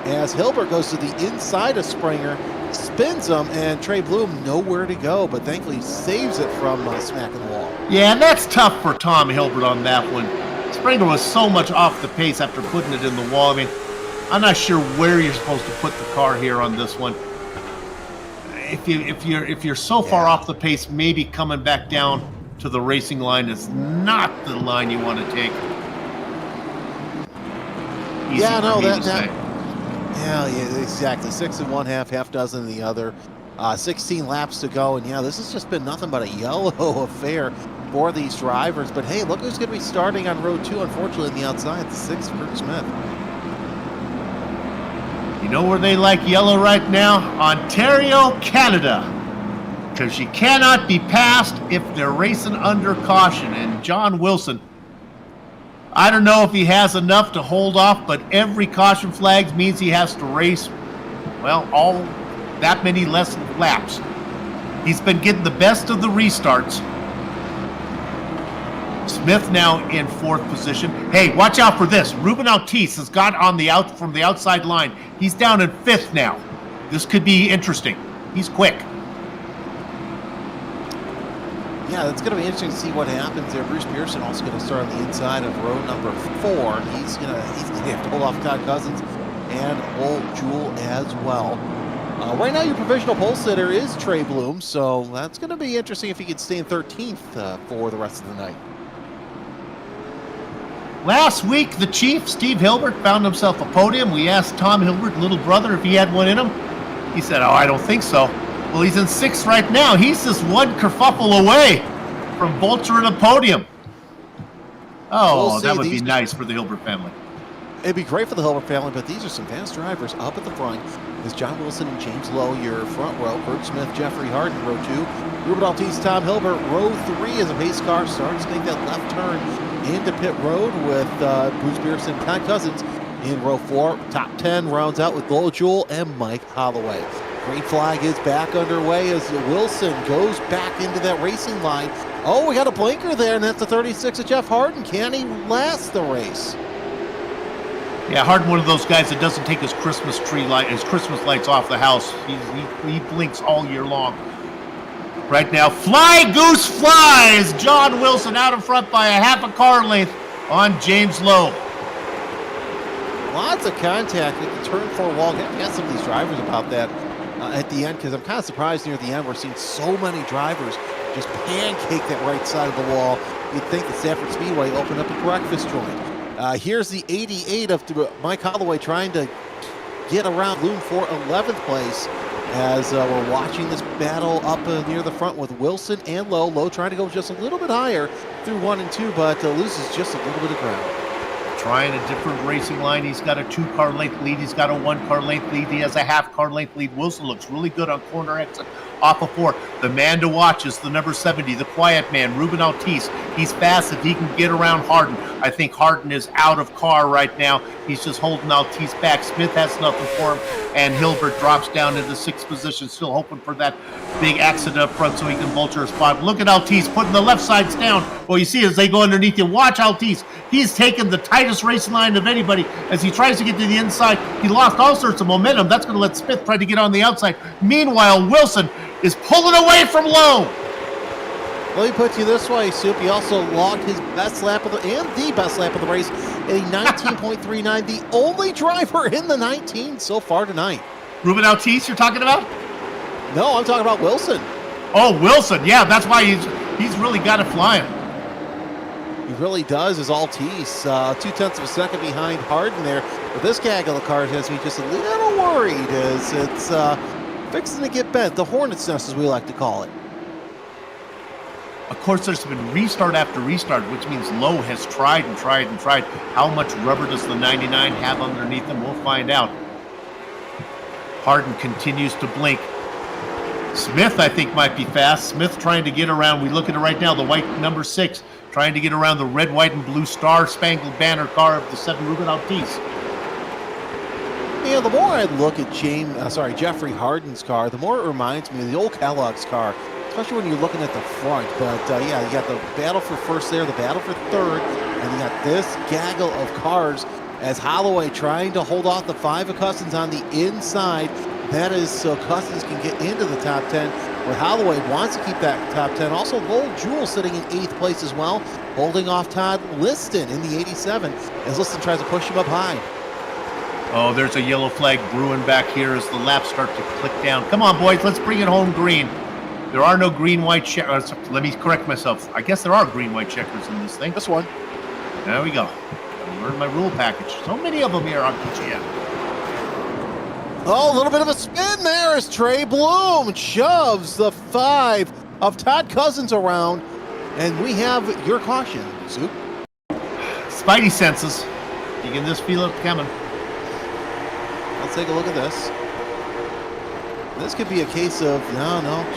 as Hilbert goes to the inside of Springer, spins him, and Trey Bloom nowhere to go, but thankfully saves it from smacking the wall. Yeah, and that's tough for Tom Hilbert on that one. Springer was so much off the pace after putting it in the wall. I mean, I'm not sure where you're supposed to put the car here on this one. If you're so far off the pace, maybe coming back down to the racing line is not the line you want to take. Easy Yeah, exactly. 6 in one half, half dozen in the other. 16 laps to go, and yeah, this has just been nothing but a yellow affair for these drivers. But hey, look who's going to be starting on row 2, unfortunately, on the outside, the 6th, Kurt Smith. You know where they like yellow right now? Ontario, Canada. Because you cannot be passed if they're racing under caution. And John Wilson, I don't know if he has enough to hold off, but every caution flag means he has to race, well, all that many less laps. He's been getting the best of the restarts. Smith now in 4th position. Hey, watch out for this. Ruben Altice has got on the from the outside line. He's down in 5th now. This could be interesting. He's quick. Yeah, that's going to be interesting to see what happens there. Bruce Pearson also going to start on the inside of row number 4. He's going to have to hold off Todd Cousins and Old Jewel as well. Right now, your provisional pole sitter is Trey Bloom, so that's going to be interesting if he can stay in 13th for the rest of the night. Last week, the Chief, Steve Hilbert, found himself a podium. We asked Tom Hilbert, little brother, if he had one in him. He said, I don't think so. Well, he's in 6th right now. He's just one kerfuffle away from vulturing a podium. Oh, that would be nice for the Hilbert family. It'd be great for the Hilbert family, but these are some fast drivers up at the front. Is John Wilson and James Lowe, your front row. Kurt Smith, Jeffrey Harden, row 2. Ruben Altice, Tom Hilbert, row 3 as a pace car starts to make that left turn into pit road with Bruce Pearson and Todd Cousins in row 4. Top 10 rounds out with Lowell Jewell and Mike Holloway. Green flag is back underway as Wilson goes back into that racing line. Oh, we got a blinker there, and that's the 36 of Jeff Harden. Can he last the race? Yeah, Harden, one of those guys that doesn't take his Christmas lights off the house. He blinks all year long. Right now, fly goose flies. John Wilson out in front by a half a car length on James Lowe. Lots of contact at the turn 4 wall. I asked some of these drivers about that at the end, because I'm kind of surprised near the end we're seeing so many drivers just pancake that right side of the wall. You'd think that Stafford Speedway opened up a breakfast joint. Here's the 88 of Mike Holloway trying to get around Loon for 11th place as we're watching this battle up near the front with Wilson and Lowe. Lowe trying to go just a little bit higher through 1 and 2, but loses just a little bit of ground. Trying a different racing line. He's got a 2-car length lead. He's got a 1-car length lead. He has a half-car length lead. Wilson looks really good on corner exit off of 4. The man to watch is the number 70, the quiet man, Ruben Altice. He's fast if he can get around Harden. I think Harden is out of car right now. He's just holding Altice back. Smith has nothing for him, and Hilbert drops down into 6th position, still hoping for that big accident up front so he can vulture a spot. Look at Altice putting the left sides down. Well, you see as they go underneath you. Watch Altice. He's taken the tightest racing line of anybody as he tries to get to the inside. He lost all sorts of momentum. That's going to let Smith try to get on the outside. Meanwhile, Wilson is pulling away from Lowe. Let me put you this way, Soup. He also logged his best lap of the best lap of the race at a 19.39. The only driver in the 19 so far tonight. Ruben Altice, you're talking about? No, I'm talking about Wilson. Oh, Wilson. Yeah, that's why he's really got it flying. He really does, is Altice. 0.2 of a second behind Harden there. But this gaggle of cars has me just a little worried as it's fixing to get bent. The hornet's nest, as we like to call it. Of course, there's been restart after restart, which means Lowe has tried and tried and tried. How much rubber does the 99 have underneath him? We'll find out. Harden continues to blink. Smith, I think, might be fast. Smith trying to get around. We look at it right now, the white number 6, trying to get around the red, white, and blue star-spangled banner car of the 7 Ruben Altice. Yeah, the more I look at Jeffrey Harden's car, the more it reminds me of the old Kellogg's car, especially when you're looking at the front. But yeah, you got the battle for first there, the battle for third, and you got this gaggle of cars as Holloway trying to hold off the 5 of Cousins on the inside. That is so Cousins can get into the top 10, where Holloway wants to keep that top 10. Also, Lowell Jewell sitting in 8th place as well, holding off Todd Liston in the 87 as Liston tries to push him up high. Oh, there's a yellow flag brewing back here as the laps start to click down. Come on, boys, let's bring it home green. There are no green-white checkers. Let me correct myself. I guess there are green-white checkers in this thing. This one. There we go. I learned my rule package. So many of them here on PGM. Oh, a little bit of a spin there as Trey Bloom shoves the 5 of Todd Cousins around. And we have your caution, Soup. Spidey senses. You can just feel it coming. Let's take a look at this. This could be a case of,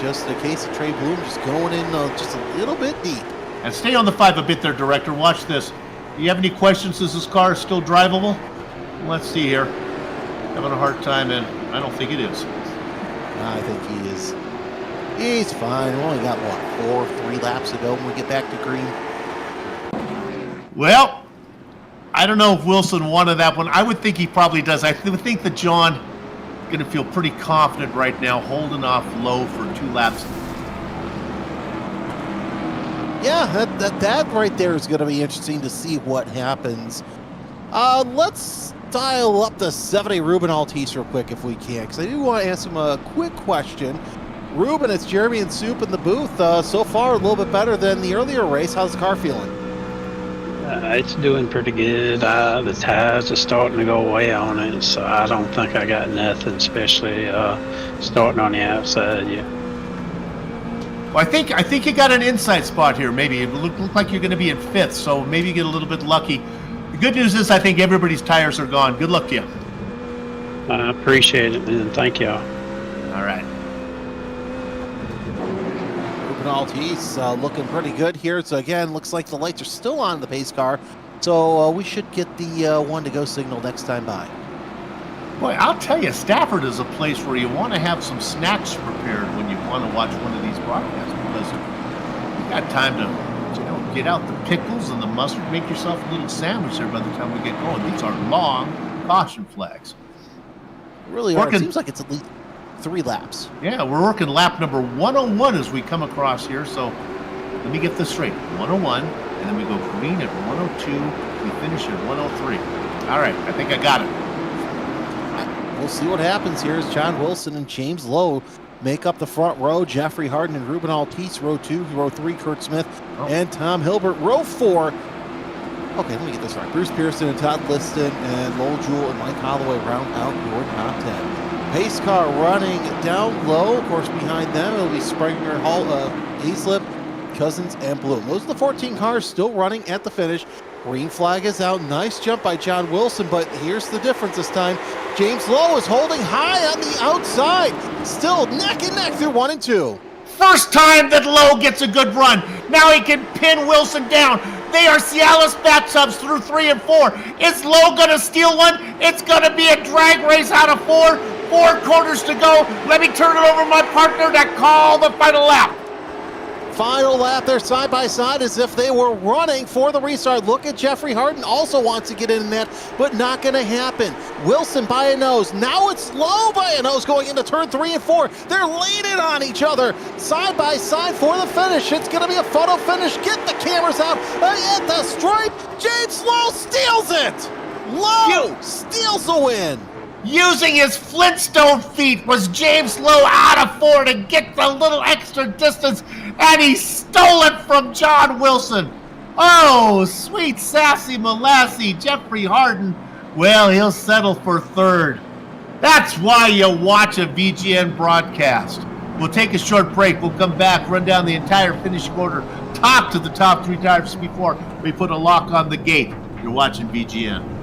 just a case of Trey Bloom just going in just a little bit deep. And stay on the 5 a bit there, Director. Watch this. Do you have any questions? Is this car still drivable? Let's see here. Having a hard time, and I don't think it is. I think he is. He's fine. We only got, 3 laps to go when we get back to green. Well, I don't know if Wilson wanted that one. I would think he probably does. I would think that John going to feel pretty confident right now, holding off Lowe for 2 laps. Yeah, that right there is going to be interesting to see what happens. Let's dial up the 70 Ruben Altice real quick if we can, because I do want to ask him a quick question. Ruben, it's Jeremy and Soup in the booth. So far, a little bit better than the earlier race. How's the car feeling? It's doing pretty good. The tires are starting to go away on it, so I don't think I got nothing, especially starting on the outside yet. Well, I think you got an inside spot here. Maybe it looked like you're going to be in 5th, so maybe you get a little bit lucky. good news is I think everybody's tires are gone. Good luck to you. I appreciate it, and thank y'all. All right. Ruben Altice looking pretty good here. So again, looks like the lights are still on the pace car. So we should get the one to go signal next time by. Boy, I'll tell you, Stafford is a place where you want to have some snacks prepared when you want to watch one of these broadcasts, because you got time to, get out the pickles and the mustard, make yourself a little sandwich there by the time we get going. These are long caution flags. Really are. It seems like it's at least 3 laps. Yeah, we're working lap number 101 as we come across here. So let me get this straight. 101, and then we go green at 102. We finish at 103. All right, I think I got it. We'll see what happens here as John Wilson and James Lowe make up the front row. Jeffrey Harden and Ruben Altice, row 2, row 3, Kurt Smith and Tom Hilbert, row 4. Okay, let me get this right. Bruce Pearson and Todd Liston and Lowell Jewell and Mike Holloway round out your top 10. Pace car running down low. Of course, behind them, it'll be Springer, Hall, Aislip, Cousins, and Bloom. Those are the 14 cars still running at the finish. Green flag is out. Nice jump by John Wilson, but here's the difference this time. James Lowe is holding high on the outside. Still neck and neck through 1 and 2. First time that Lowe gets a good run. Now he can pin Wilson down. They are Cialis matchups through 3 and 4. Is Lowe going to steal one? It's going to be a drag race out of 4. 4 quarters to go. Let me turn it over to my partner to call the final lap. Final lap there side by side as if they were running for the restart. Look at Jeffrey Harden, also wants to get in that, but not going to happen. Wilson by a nose. Now it's Lowe by a nose going into turn 3 and 4. They're leaning on each other side by side for the finish. It's going to be a photo finish. Get the cameras out at the stripe. James Lowe steals it. Lowe steals the win. Using his Flintstone feet was James Lowe out of 4 to get the little extra distance, and he stole it from John Wilson. Oh, sweet sassy molassy Jeffrey Harden. Well, he'll settle for 3rd. That's why you watch a VGN broadcast. We'll take a short break. We'll come back, run down the entire finish order, talk to the top 3 drivers before we put a lock on the gate. You're watching VGN.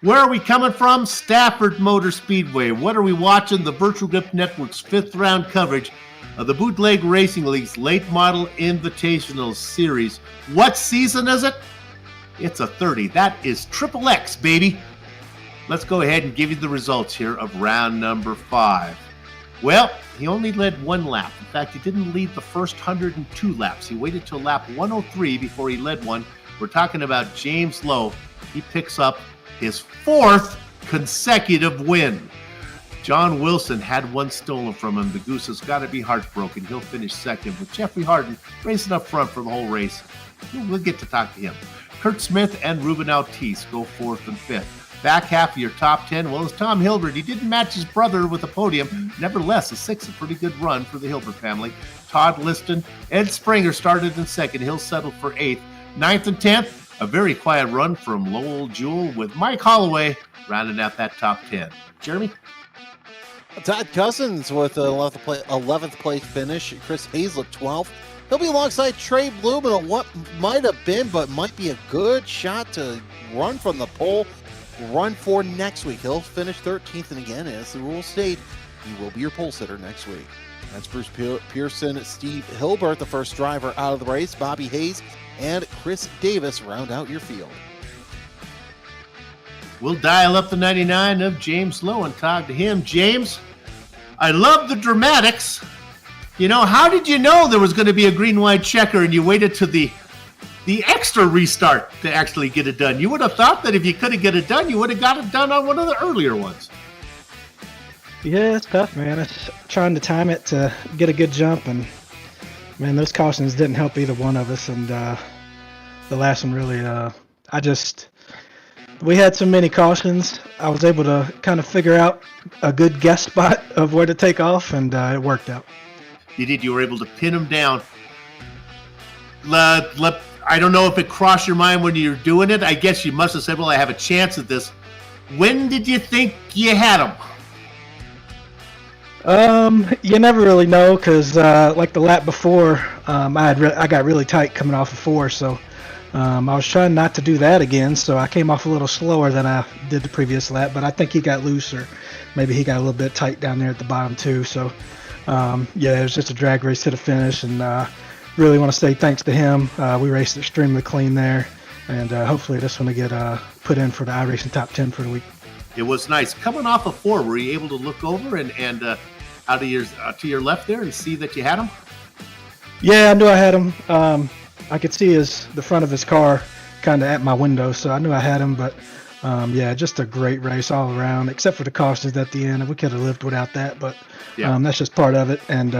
Where are we coming from? Stafford Motor Speedway. What are we watching? The Virtual Grip Network's 5th round coverage of the Bootleg Racing League's Late Model Invitational Series. What season is it? It's a 30. That is Triple X, baby. Let's go ahead and give you the results here of round number 5. Well, he only led 1 lap. In fact, he didn't lead the first 102 laps. He waited till lap 103 before he led one. We're talking about James Lowe. He picks up his 4th consecutive win. John Wilson had one stolen from him. The Goose has got to be heartbroken. He'll finish 2nd, with Jeffrey Harden racing up front for the whole race. We'll get to talk to him. Kurt Smith and Ruben Altice go 4th and 5th. Back half of your top 10, well, it's Tom Hilbert. He didn't match his brother with the podium. Nevertheless, a 6th, a pretty good run for the Hilbert family. Todd Liston, Ed Springer started in 2nd. He'll settle for 8th. 9th and 10th, a very quiet run from Lowell Jewell with Mike Holloway rounding out that top 10. Jeremy? Todd Cousins with an 11th place finish. Chris Hazlett, 12th. He'll be alongside Trey Bloom in what might have been, but might be a good shot to run from the pole. Run for next week. He'll finish 13th, and again, as the rules state, he will be your pole sitter next week. That's Bruce Pearson, Steve Hilbert, the first driver out of the race. Bobby Hayes and Chris Davis round out your field. We'll dial up the 99 of James Lowe and talk to him. James, I love the dramatics. You know, how did you know there was going to be a green-white checker and you waited to the extra restart to actually get it done? You would have thought that if you couldn't get it done, you would have got it done on one of the earlier ones. Yeah, it's tough, man. It's trying to time it to get a good jump, and man, those cautions didn't help either one of us. And the last one really, we had so many cautions. I was able to kind of figure out a good guess spot of where to take off, and it worked out. You did. You were able to pin them down. I don't know if it crossed your mind when you were doing it. I guess you must have said, well, I have a chance at this. When did you think you had them? You never really know, because like the lap before, I got really tight coming off of 4, so I was trying not to do that again, so I came off a little slower than I did the previous lap, but I think he got loose, or maybe he got a little bit tight down there at the bottom too. So yeah, it was just a drag race to the finish, and really want to say thanks to him. We raced extremely clean there, and hopefully this one will get put in for the iRacing top 10 for the week. It was nice. Coming off of 4, were you able to look over and out of to your left there and see that you had him? Yeah, I knew I had him. I could see the front of his car kind of at my window, so I knew I had him. But yeah, just a great race all around, except for the cautions at the end. We could have lived without that, but yeah. That's just part of it. And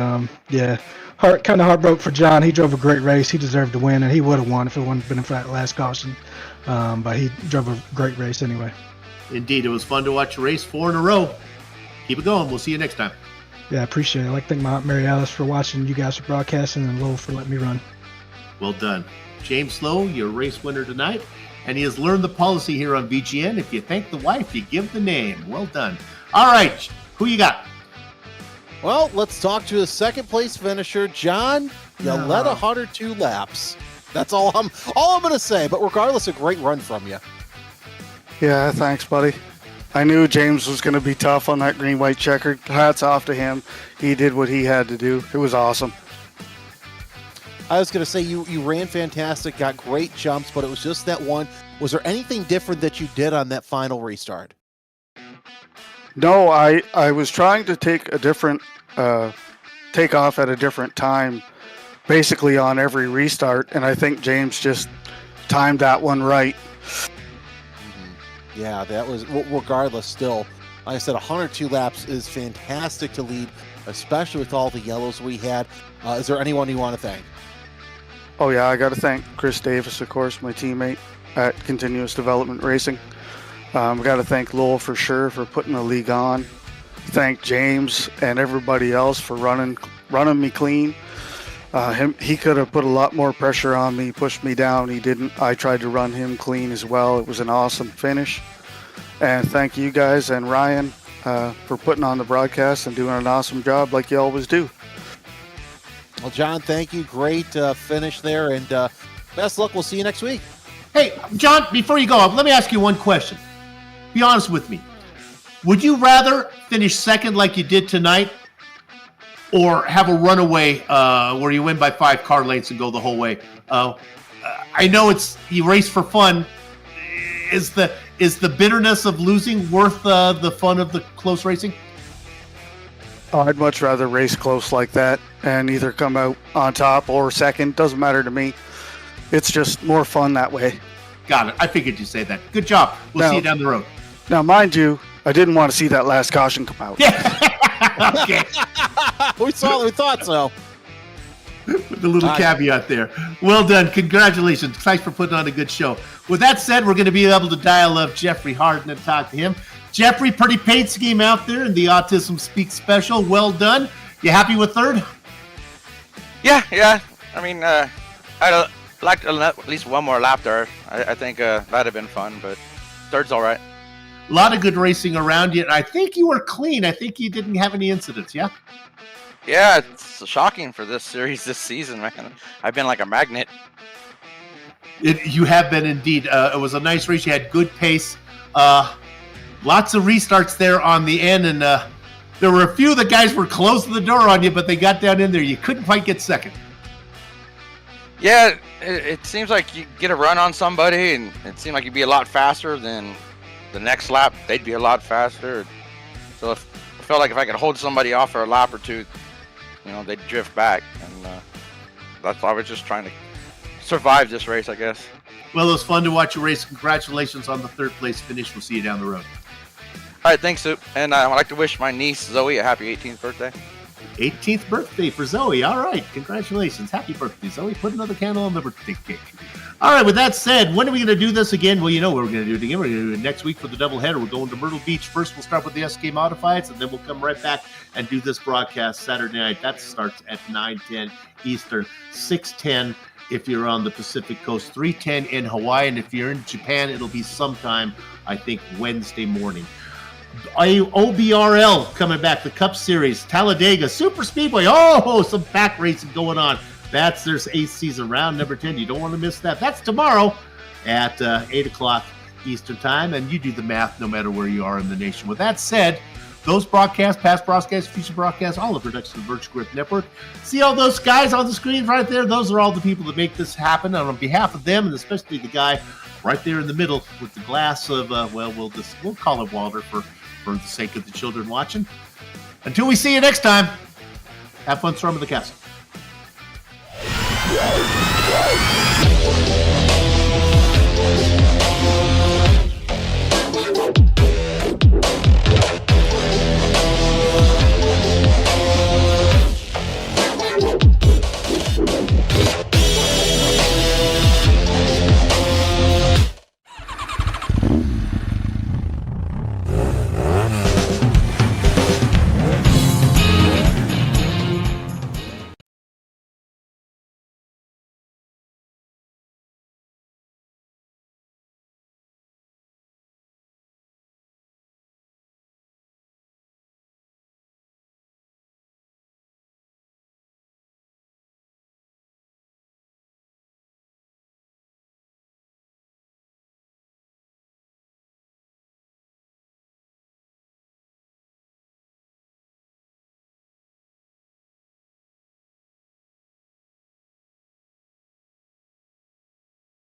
yeah, kind of heartbroken for John. He drove a great race. He deserved to win, and he would have won if it wouldn't have been for that last caution. But he drove a great race anyway. Indeed, it was fun to watch a race 4 in a row. Keep it going. We'll see you next time. Yeah, I appreciate it. I'd like to thank my Aunt Mary Alice for watching, you guys for broadcasting, and Lowell for letting me run. Well done. James Lowe, your race winner tonight. And he has learned the policy here on VGN. If you thank the wife, you give the name. Well done. All right, who you got? Well, let's talk to a second place finisher, John. You led 102 laps. That's all I'm going to say. But regardless, a great run from you. Yeah, thanks, buddy. I knew James was going to be tough on that green-white checker. Hats off to him. He did what he had to do. It was awesome. I was going to say you ran fantastic, got great jumps, but it was just that one. Was there anything different that you did on that final restart? No, I was trying to take a different take off at a different time, basically on every restart, and I think James just timed that one right. Yeah, that was, regardless, still, like I said, 102 laps is fantastic to lead, especially with all the yellows we had. Is there anyone you want to thank? Oh, yeah, I got to thank Chris Davis, of course, my teammate at Continuous Development Racing. We got to thank Lowell for sure for putting the league on. Thank James and everybody else for running me clean. He could have put a lot more pressure on me, pushed me down. He didn't. I tried to run him clean as well. It was an awesome finish. And thank you guys and Ryan for putting on the broadcast and doing an awesome job like you always do. Well, John, thank you. Great finish there, and best luck. We'll see you next week. Hey, John, before you go, let me ask you one question. be honest with me. Would you rather finish second like you did tonight, or have a runaway where you win by 5 car lengths and go the whole way? I know you race for fun. Is the bitterness of losing worth the fun of the close racing? Oh, I'd much rather race close like that and either come out on top or second. Doesn't matter to me. It's just more fun that way. Got it. I figured you'd say that. Good job. We'll see you down the road. Now, mind you, I didn't want to see that last caution come out. Yeah. Okay. We thought so. With a little caveat there. Well done. Congratulations. Thanks for putting on a good show. With that said, we're going to be able to dial up Jeffrey Harden and talk to him. Jeffrey, pretty paint scheme out there in the Autism Speak special. Well done. You happy with third? Yeah. I mean, I'd like at least one more lap there. I think that'd have been fun, but third's all right. A lot of good racing around you. I think you were clean. I think you didn't have any incidents, yeah? Yeah, it's shocking for this series this season, man. I've been like a magnet. You have been indeed. It was a nice race. You had good pace. Lots of restarts there on the end, and there were a few of the guys were closing the door on you, but they got down in there. You couldn't quite get second. Yeah, it seems like you get a run on somebody, and it seemed like you'd be a lot faster than the next lap. They'd be a lot faster. So I felt like if I could hold somebody off for a lap or two, they'd drift back. And that's why I was just trying to survive this race, I guess. Well, it was fun to watch you race. Congratulations on the third place finish. We'll see you down the road. All right, thanks, Soup. And I'd like to wish my niece, Zoe, a happy 18th birthday. 18th birthday for Zoe. All right. Congratulations. Happy birthday, Zoe. Put another candle on the birthday cake. All right. With that said, when are we going to do this again? Well, you know we're going to do it again. We're going to do it next week for the doubleheader. We're going to Myrtle Beach. First, we'll start with the SK Modifieds, and then we'll come right back and do this broadcast Saturday night. That starts at 9:10 Eastern, 6:10 if you're on the Pacific Coast, 3:10 in Hawaii. And if you're in Japan, it'll be sometime, I think, Wednesday morning. OBRL coming back, the Cup Series, Talladega, Super Speedway. Oh, some back racing going on. That's their 8th season round, number 10. You don't want to miss that. That's tomorrow at 8 o'clock Eastern time, and you do the math no matter where you are in the nation. With that said, those broadcasts, past broadcasts, future broadcasts, all the production of the Virgin Grip Network. See all those guys on the screen right there? Those are all the people that make this happen. And on behalf of them, and especially the guy right there in the middle with the glass of, we'll call him Walter for the sake of the children watching. Until we see you next time, have fun storming the castle.